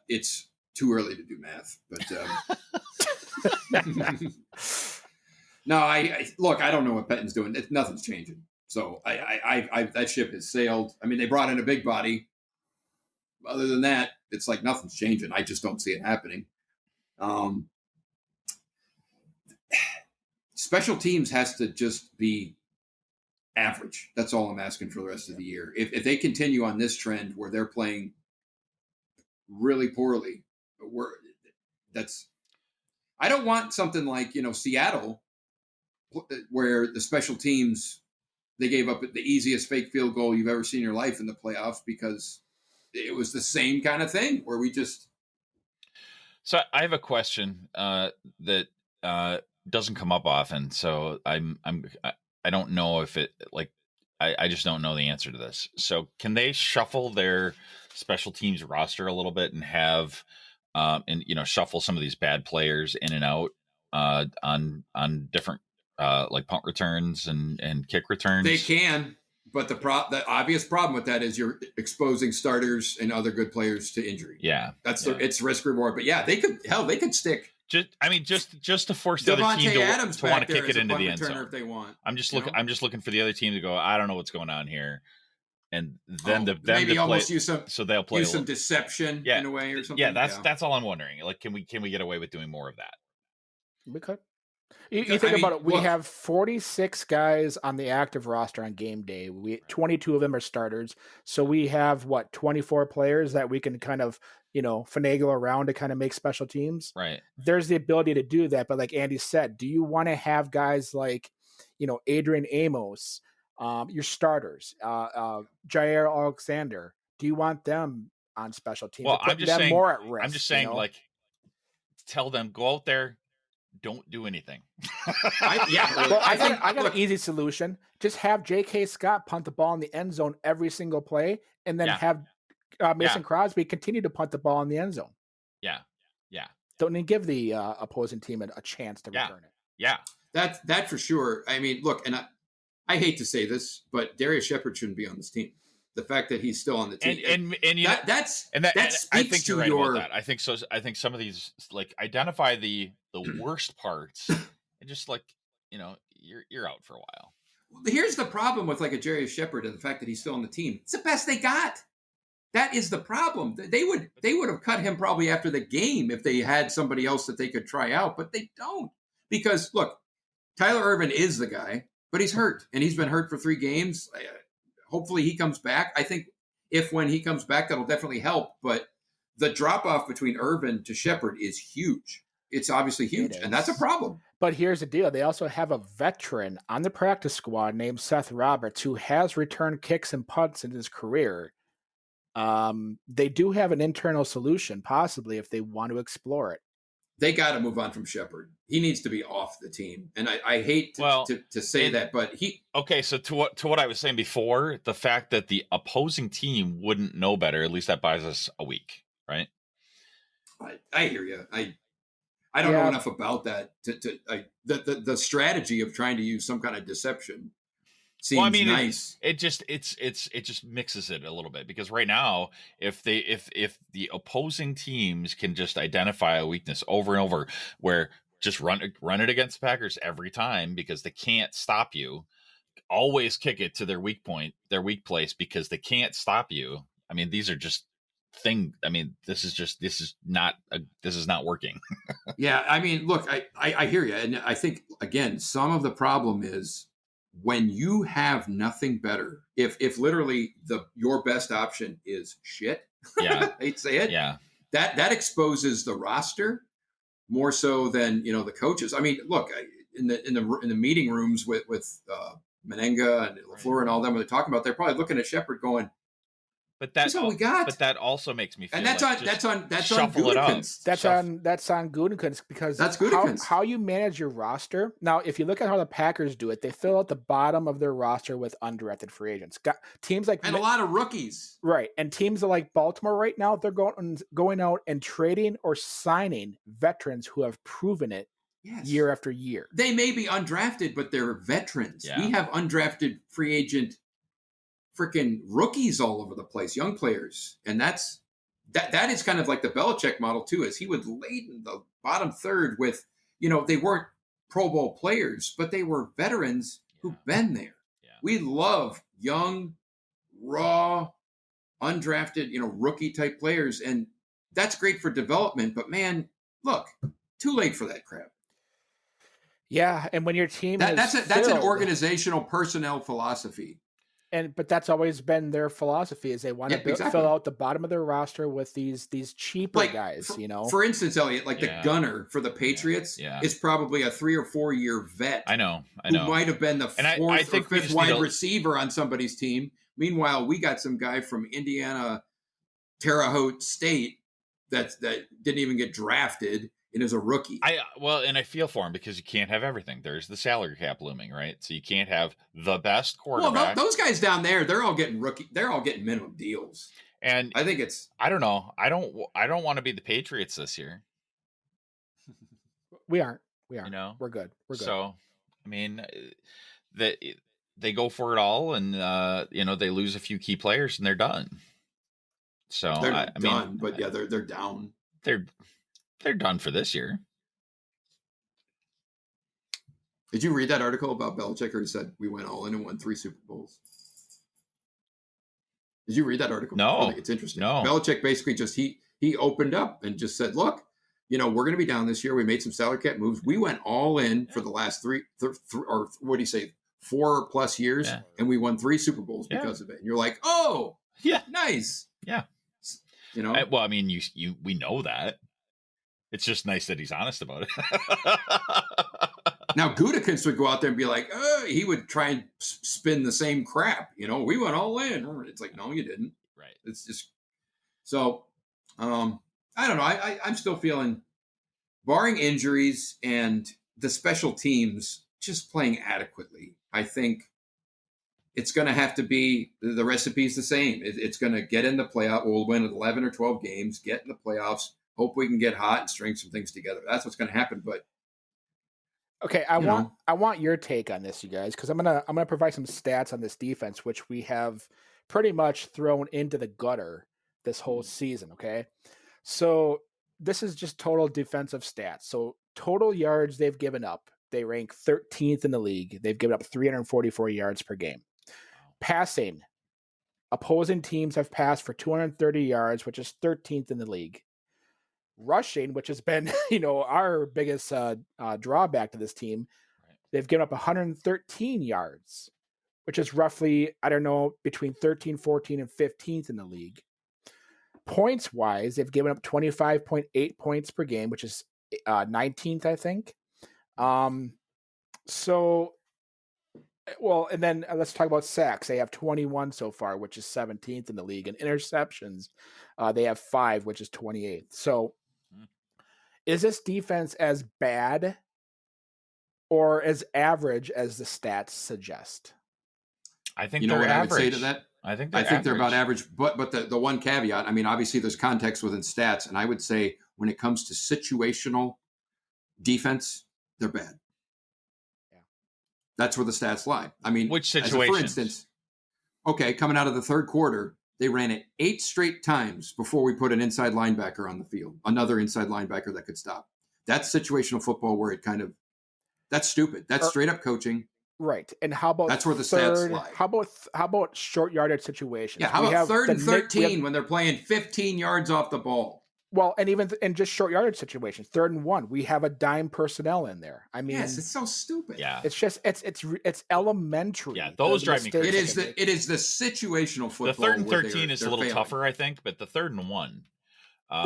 It's too early to do math, but no, I look, I don't know what Pettin's doing. Nothing's changing. So I that ship has sailed. I mean, they brought in a big body. Other than that, it's like nothing's changing. I just don't see it happening. Special teams has to just be average. That's all I'm asking for the rest of the year. If they continue on this trend where they're playing really poorly, I don't want something like, Seattle, where the special teams, they gave up the easiest fake field goal you've ever seen in your life in the playoffs because it was the same kind of thing where we just. So I have a question that doesn't come up often. So I don't know if it I just don't know the answer to this. So can they shuffle their special teams roster a little bit and have shuffle some of these bad players in and out on different like punt returns and kick returns? They can, but the obvious problem with that is you're exposing starters and other good players to injury. Yeah, it's risk reward. But yeah, they could stick. Just to force the other team to want to kick it into the end zone if they want. I'm just looking for the other team to go, I don't know what's going on here. and then maybe to almost play, use some so they'll play some deception in a way or something. Yeah, that's all I'm wondering. Like, can we get away with doing more of that? We could. You think about it. We have 46 guys on the active roster on game day. 22 of them are starters. So we have 24 players that we can kind of, finagle around to kind of make special teams. Right. There's the ability to do that. But like Andy said, do you want to have guys like, Adrian Amos, your starters, Jair Alexander? Do you want them on special teams? Well, I'm just saying more at risk. I'm just saying, like, tell them, go out there, don't do anything. I got an easy solution. Just have J.K. Scott punt the ball in the end zone every single play, and then have Mason Crosby continue to punt the ball in the end zone. Yeah. Don't even give the opposing team a chance to return it. Yeah. That for sure. I mean, look, and I hate to say this, but Darius Shepard shouldn't be on this team. The fact that he's still on the team, and that speaks I think you're right about that. I think so. I think some of these, like, identify the worst parts, and just, like, you're out for a while. Here's the problem with, like, a Darius Shepard and the fact that he's still on the team. It's the best they got. That is the problem. They would have cut him probably after the game if they had somebody else that they could try out, but they don't. Because look, Tyler Ervin is the guy, but he's hurt, and he's been hurt for 3 games. Hopefully he comes back. I think when he comes back, that'll definitely help. But the drop off between Ervin to Shepard is huge. It's obviously huge, and that's a problem. But here's the deal. They also have a veteran on the practice squad named Seth Roberts who has returned kicks and punts in his career. They do have an internal solution, possibly, if they want to explore it. They got to move on from Shepard. He needs to be off the team. And I hate to say that, but he... Okay, so to what I was saying before, the fact that the opposing team wouldn't know better, at least that buys us a week, right? I hear you. I don't know enough about that. The strategy of trying to use some kind of deception seems nice. It just mixes it a little bit, because right now, if the opposing teams can just identify a weakness over and over, where just run it against the Packers every time because they can't stop you, always kick it to their weak point, their weak place, because they can't stop you. I mean, these are just this is not working. Yeah, I mean, look, I hear you, and I think, again, some of the problem is when you have nothing better. If literally your best option is shit, yeah, I'd say it. Yeah, that exposes the roster more so than the coaches. I mean, look, in the meeting rooms with Menenga and LaFleur and all them, when they're talking about, they're probably looking at Shepard going, but that's all we got. But that also makes me feel, and that's like on Gutekunst. That's on Gutekunst, because that's Gutekunst. How you manage your roster. Now, if you look at how the Packers do it, they fill out the bottom of their roster with undrafted free agents. Teams like, and a lot of rookies, right? And teams like Baltimore right now, they're going out and trading or signing veterans who have proven it. Yes. Year after year. They may be undrafted, but they're veterans. Yeah. We have undrafted free agent freaking rookies all over the place, young players. And that is kind of like the Belichick model too, is he would lay in the bottom third with, they weren't Pro Bowl players, but they were veterans who've been there. Yeah. We love young, raw, undrafted, rookie type players. And that's great for development, but man, look, too late for that crap. Yeah. And when your team that's an organizational personnel philosophy. But that's always been their philosophy, is they want to fill out the bottom of their roster with these cheaper guys, For instance, Elliot, the gunner for the Patriots is probably a 3 or 4 year vet. I know. Who might have been the fourth or fifth wide receiver on somebody's team. Meanwhile, we got some guy from Indiana Terre Haute State that didn't even get drafted and is a rookie. And I feel for him, because you can't have everything. There's the salary cap looming, right? So you can't have the best quarterback. Well, those guys down there, they're all getting minimum deals. And I think I don't know. I don't want to be the Patriots this year. We aren't. We're good. So, I mean, they go for it all, and they lose a few key players and they're done. So they're done, but yeah, they're down. They're done for this year. Did you read that article about Belichick, who said we went all in and won 3 Super Bowls? Did you read that article? No. Really, it's interesting. No. Belichick basically he opened up and just said, look, we're going to be down this year. We made some salary cap moves. We went all in for the last or what do you say, 4+ years, and we won 3 Super Bowls because of it. And you're like, oh, yeah, nice. Yeah. Well, I mean, we know that. It's just nice that he's honest about it. Now, Gutekunst would go out there and be like, he would try and spin the same crap. We went all in. It's like, no, you didn't. Right. It's just so. I don't know. I'm still feeling, barring injuries and the special teams just playing adequately, I think it's going to have to be the recipe's the same. It's going to get in the playoff. We'll win 11 or 12 games, get in the playoffs. Hope we can get hot and string some things together. That's what's going to happen. But okay, I want your take on this, you guys, because I'm gonna provide some stats on this defense, which we have pretty much thrown into the gutter this whole season. Okay, so this is just total defensive stats. So total yards they've given up, they rank 13th in the league. They've given up 344 yards per game. Passing, opposing teams have passed for 230 yards, which is 13th in the league. Rushing, which has been, our biggest drawback to this team, they've given up 113 yards, which is roughly, I don't know, between 13, 14, and 15th in the league. Points-wise, they've given up 25.8 points per game, which is 19th, I think. And then let's talk about sacks. They have 21 so far, which is 17th in the league. And interceptions, they have 5, which is 28th. So is this defense as bad or as average as the stats suggest? I think they're average. I would say to that? I think they're about average. But the one caveat, I mean, obviously there's context within stats. And I would say when it comes to situational defense, they're bad. That's where the stats lie. I mean, which situation? For instance, coming out of the third quarter, they ran it 8 straight times before we put an inside linebacker on the field, another inside linebacker that could stop. That's situational football where that's stupid. That's straight up coaching. Right. And how about that's where the stats lie? How about short yardage situations? Yeah, how about 3rd and 13 when they're playing 15 yards off the ball? Well, and even in just short yardage situations, 3rd and 1, we have a dime personnel in there. I mean, yes, it's so stupid. Yeah, it's just it's elementary. Yeah, those drive me crazy. It is the situational football. The 3rd and 13 is a little tougher, I think, but the 3rd and 1.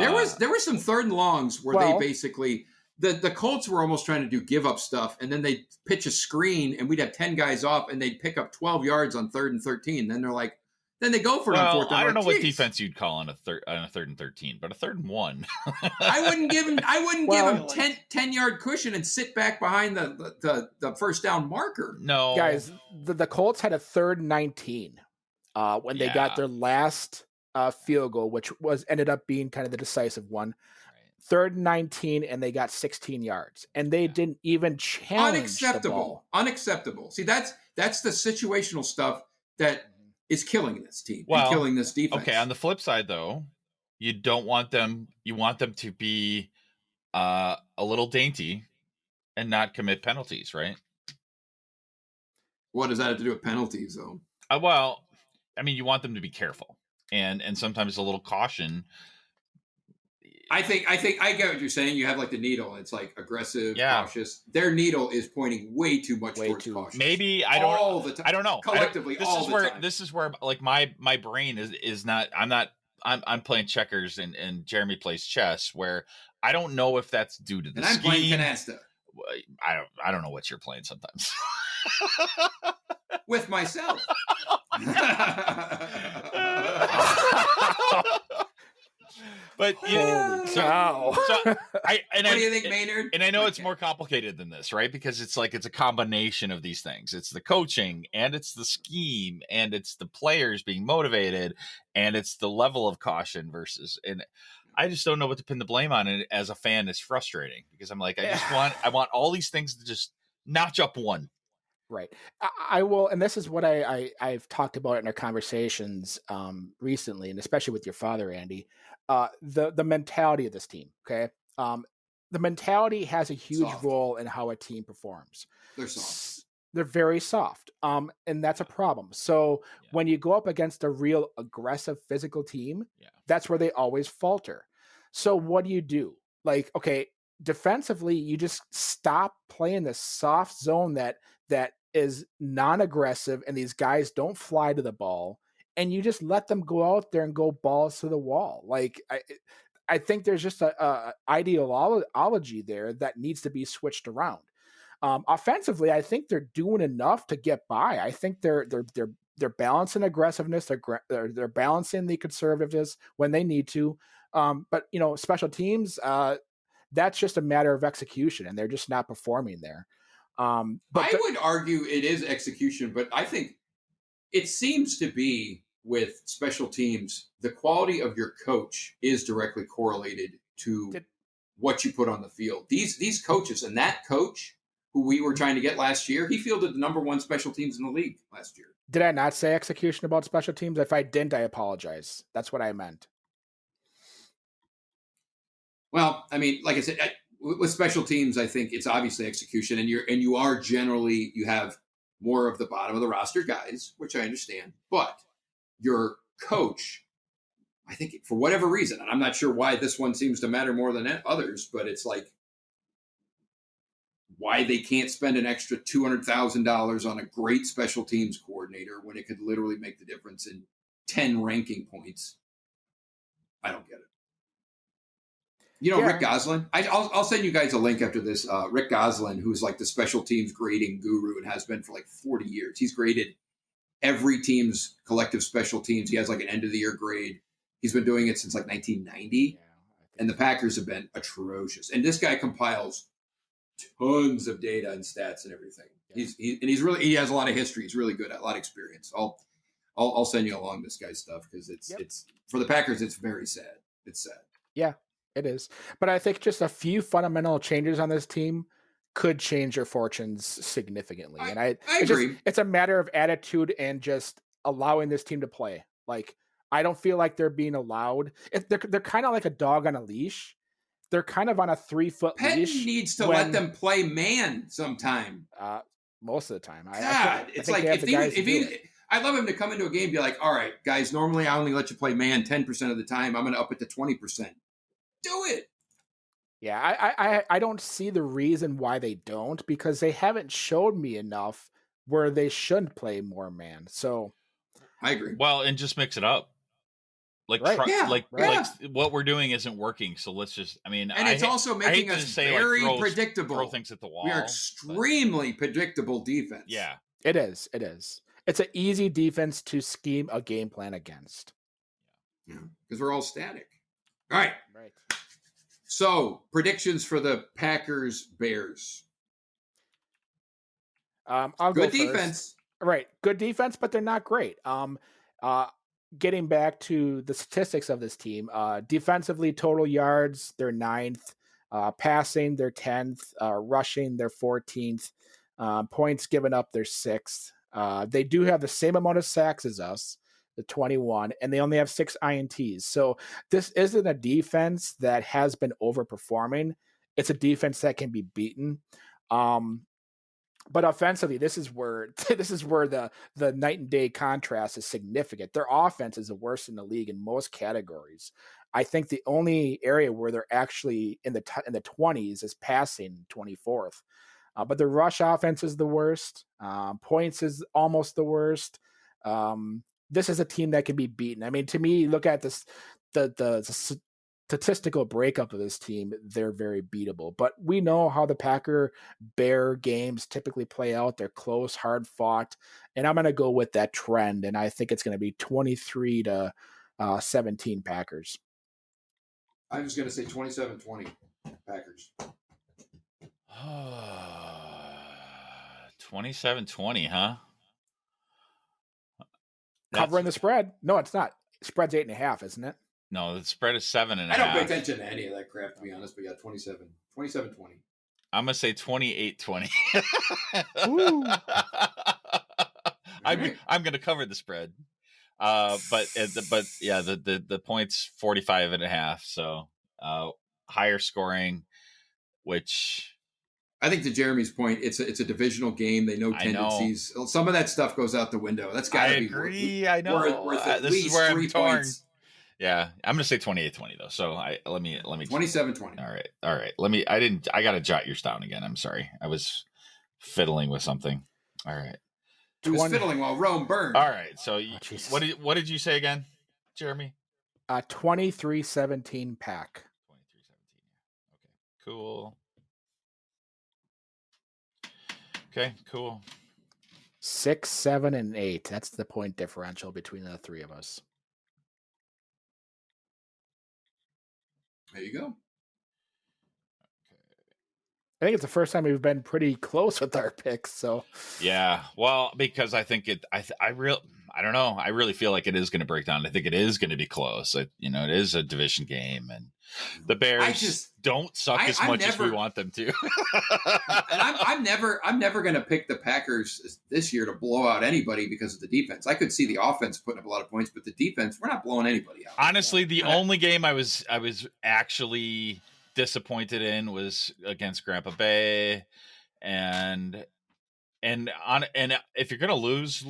There were some 3rd and longs where they basically the Colts were almost trying to do give up stuff, and then they pitch a screen, and we'd have 10 guys off, and they'd pick up 12 yards on 3rd and 13. Then they're like. Then they go for it on 4th down. I don't know what defense you'd call on a 3rd and 13, but a 3rd and 1. I wouldn't give him 10-yard cushion and sit back behind the first down marker. No, guys, the Colts had a 3rd and 19 when they got their last field goal, which ended up being kind of the decisive one. 3rd and 19, and they got 16 yards, and they didn't even challenge the ball. Unacceptable. See, that's the situational stuff that is killing this team and killing this defense. Okay, on the flip side, though, you don't want them. You want them to be a little dainty and not commit penalties, right? What does that have to do with penalties, though? Well, I mean, you want them to be careful, and sometimes a little caution. I think I get what you're saying. You have like the needle. It's like aggressive, cautious. Their needle is pointing way too much towards caution. Maybe I don't. All the time. I don't know. Collectively, all the time. This is where like my brain is not. I'm playing checkers and Jeremy plays chess. Where I don't know if that's due to the scheme. I'm playing canasta. I don't know what you're playing sometimes. With myself. But holy cow! What do you think, Maynard? And I know it's more complicated than this, right? Because it's a combination of these things. It's the coaching, and it's the scheme, and it's the players being motivated, and it's the level of caution versus. And I just don't know what to pin the blame on. And as a fan, it's frustrating because I'm like, I want all these things to just notch up one. Right. I will, and this is what I've talked about in our conversations recently, and especially with your father, Andy. The mentality of this team. Okay. The mentality has a huge role in how a team performs. They're soft. They're very soft. And that's a problem. So when you go up against a real aggressive physical team, that's where they always falter. So what do? Like, okay, defensively, you just stop playing the soft zone that is non-aggressive, and these guys don't fly to the ball, and you just let them go out there and go balls to the wall. Like, I think there's just a ideology there that needs to be switched around. Offensively, I think they're doing enough to get by. I think they're balancing aggressiveness. They're balancing the conservativeness when they need to. But special teams, that's just a matter of execution, and they're just not performing there. But I would argue it is execution, but I think it seems to be with special teams, the quality of your coach is directly correlated to what you put on the field. These coaches, and that coach who we were trying to get last year, he fielded the number one special teams in the league last year. Did I not say execution about special teams? If I didn't, I apologize. That's what I meant. Well, I mean, like I said, with special teams, I think it's obviously execution, and you are generally, you have more of the bottom of the roster guys, which I understand, but your coach, I think for whatever reason, and I'm not sure why this one seems to matter more than others, but it's like why they can't spend an extra $200,000 on a great special teams coordinator when it could literally make the difference in 10 ranking points. I don't get it. Rick Goslin. I'll send you guys a link after this. Rick Goslin, who's like the special teams grading guru and has been for like 40 years. He's graded every team's collective special teams. He has like an end of the year grade. He's been doing it since like 1990. And the Packers have been atrocious. And this guy compiles tons of data and stats and everything. He has a lot of history. He's really good at a lot of experience. I'll send you along this guy's stuff because it's for the Packers. It's very sad. It's sad. Yeah, it is. But I think just a few fundamental changes on this team could change your fortunes significantly. And I agree. It's a matter of attitude and just allowing this team to play. Like, I don't feel like they're being allowed. They're kind of like a dog on a leash. They're kind of on a 3-foot leash. Penn needs to let them play man sometime. Most of the time. It's like I'd love him to come into a game and be like, all right, guys, normally I only let you play man 10% of the time. I'm going to up it to 20%. Do it. Yeah, I don't see the reason why they don't, because they haven't showed me enough where they shouldn't play more man. So I agree. Well, and just mix it up. Like, what we're doing isn't working. So let's just, and it's also making us very predictable. Throw things at the wall. We are extremely predictable defense. Yeah, it is. It is. It's an easy defense to scheme a game plan against. Yeah, because we're all static. All right. Right. So predictions for the Packers Bears. I'll go defense. Right. Good defense, but they're not great. Getting back to the statistics of this team, defensively, total yards, they're 9th. Passing, they're 10th. Rushing, they're 14th. Points given up, they're 6th. They do have the same amount of sacks as us, the 21, and they only have 6 INTs. So this isn't a defense that has been overperforming. It's a defense that can be beaten. But offensively, this is where the night and day contrast is significant. Their offense is the worst in the league in most categories. I think the only area where they're actually in the 20s is passing, 24th. But the rush offense is the worst. Points is almost the worst. This is a team that can be beaten. I mean, to me, look at this, the statistical breakup of this team, they're very beatable. But we know how the Packer-Bear games typically play out. They're close, hard-fought. And I'm going to go with that trend, and I think it's going to be 23-17 Packers. I'm just going to say 27-20 Packers. 27-20, huh? Covering the spread. No, it's not. Spread's 8.5, isn't it? No, the spread is 7.5. I don't pay attention to any of that crap, to be honest, but yeah, 27-20. I'm going to say 28-20. I'm going to cover the spread. But yeah, the points 45.5. So higher scoring, which I think to Jeremy's point, it's a divisional game. They know tendencies. Some of that stuff goes out the window. That's got to be. I agree. I know. Worth at this least is where 3 I'm torn. points. Yeah, I'm gonna say 28-20 though. So let me 27-20. All right. I gotta jot yours down again. I'm sorry. I was fiddling with something. All right. It was fiddling while Rome burned. All right. So what did you say again, Jeremy? 23-17 pack. 23-17. Okay. Cool. Okay. Cool. 6, 7, and 8. That's the point differential between the three of us. There you go. I think it's the first time we've been pretty close with our picks. So yeah, well, because I think I don't know. I really feel like it is going to break down. I think it is going to be close. It is a division game, and the Bears don't suck as much as we want them to. And I'm never going to pick the Packers this year to blow out anybody because of the defense. I could see the offense putting up a lot of points, but the defense, we're not blowing anybody out. Honestly, the only game I was actually disappointed in was against Grandpa Bay, and if you're gonna lose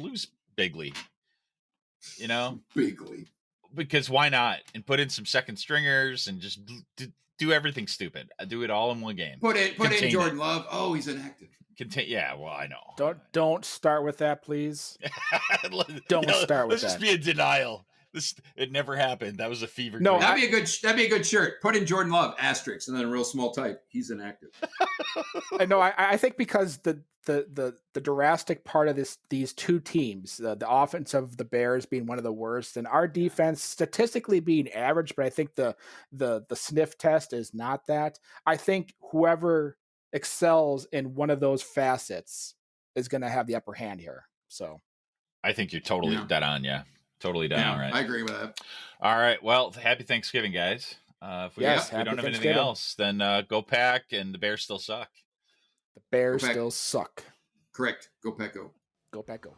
bigly, bigly, because why not? And put in some second stringers and just do everything stupid. Do it all in one game. Put in Jordan Love. Oh, he's inactive. Yeah, well, I know. Don't start with that, please. Don't start with that. Let's just be in denial. It never happened. That was a fever. No, that'd be a good shirt. Put in Jordan Love asterisk and then a real small type. He's inactive. I know. I think because the drastic part of these two teams, the offense of the Bears being one of the worst, and our defense statistically being average, but I think the sniff test is not that. I think whoever excels in one of those facets is going to have the upper hand here. So, I think you're totally dead on. Yeah. Totally down, right? I agree with that. All right. Well, happy Thanksgiving, guys. If we don't have anything else, then go Pack, and the Bears still suck. The Bears still suck. Correct. Go Pack, go. Go Pack, go.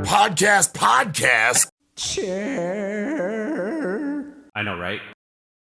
Podcast. Chair. I know, right?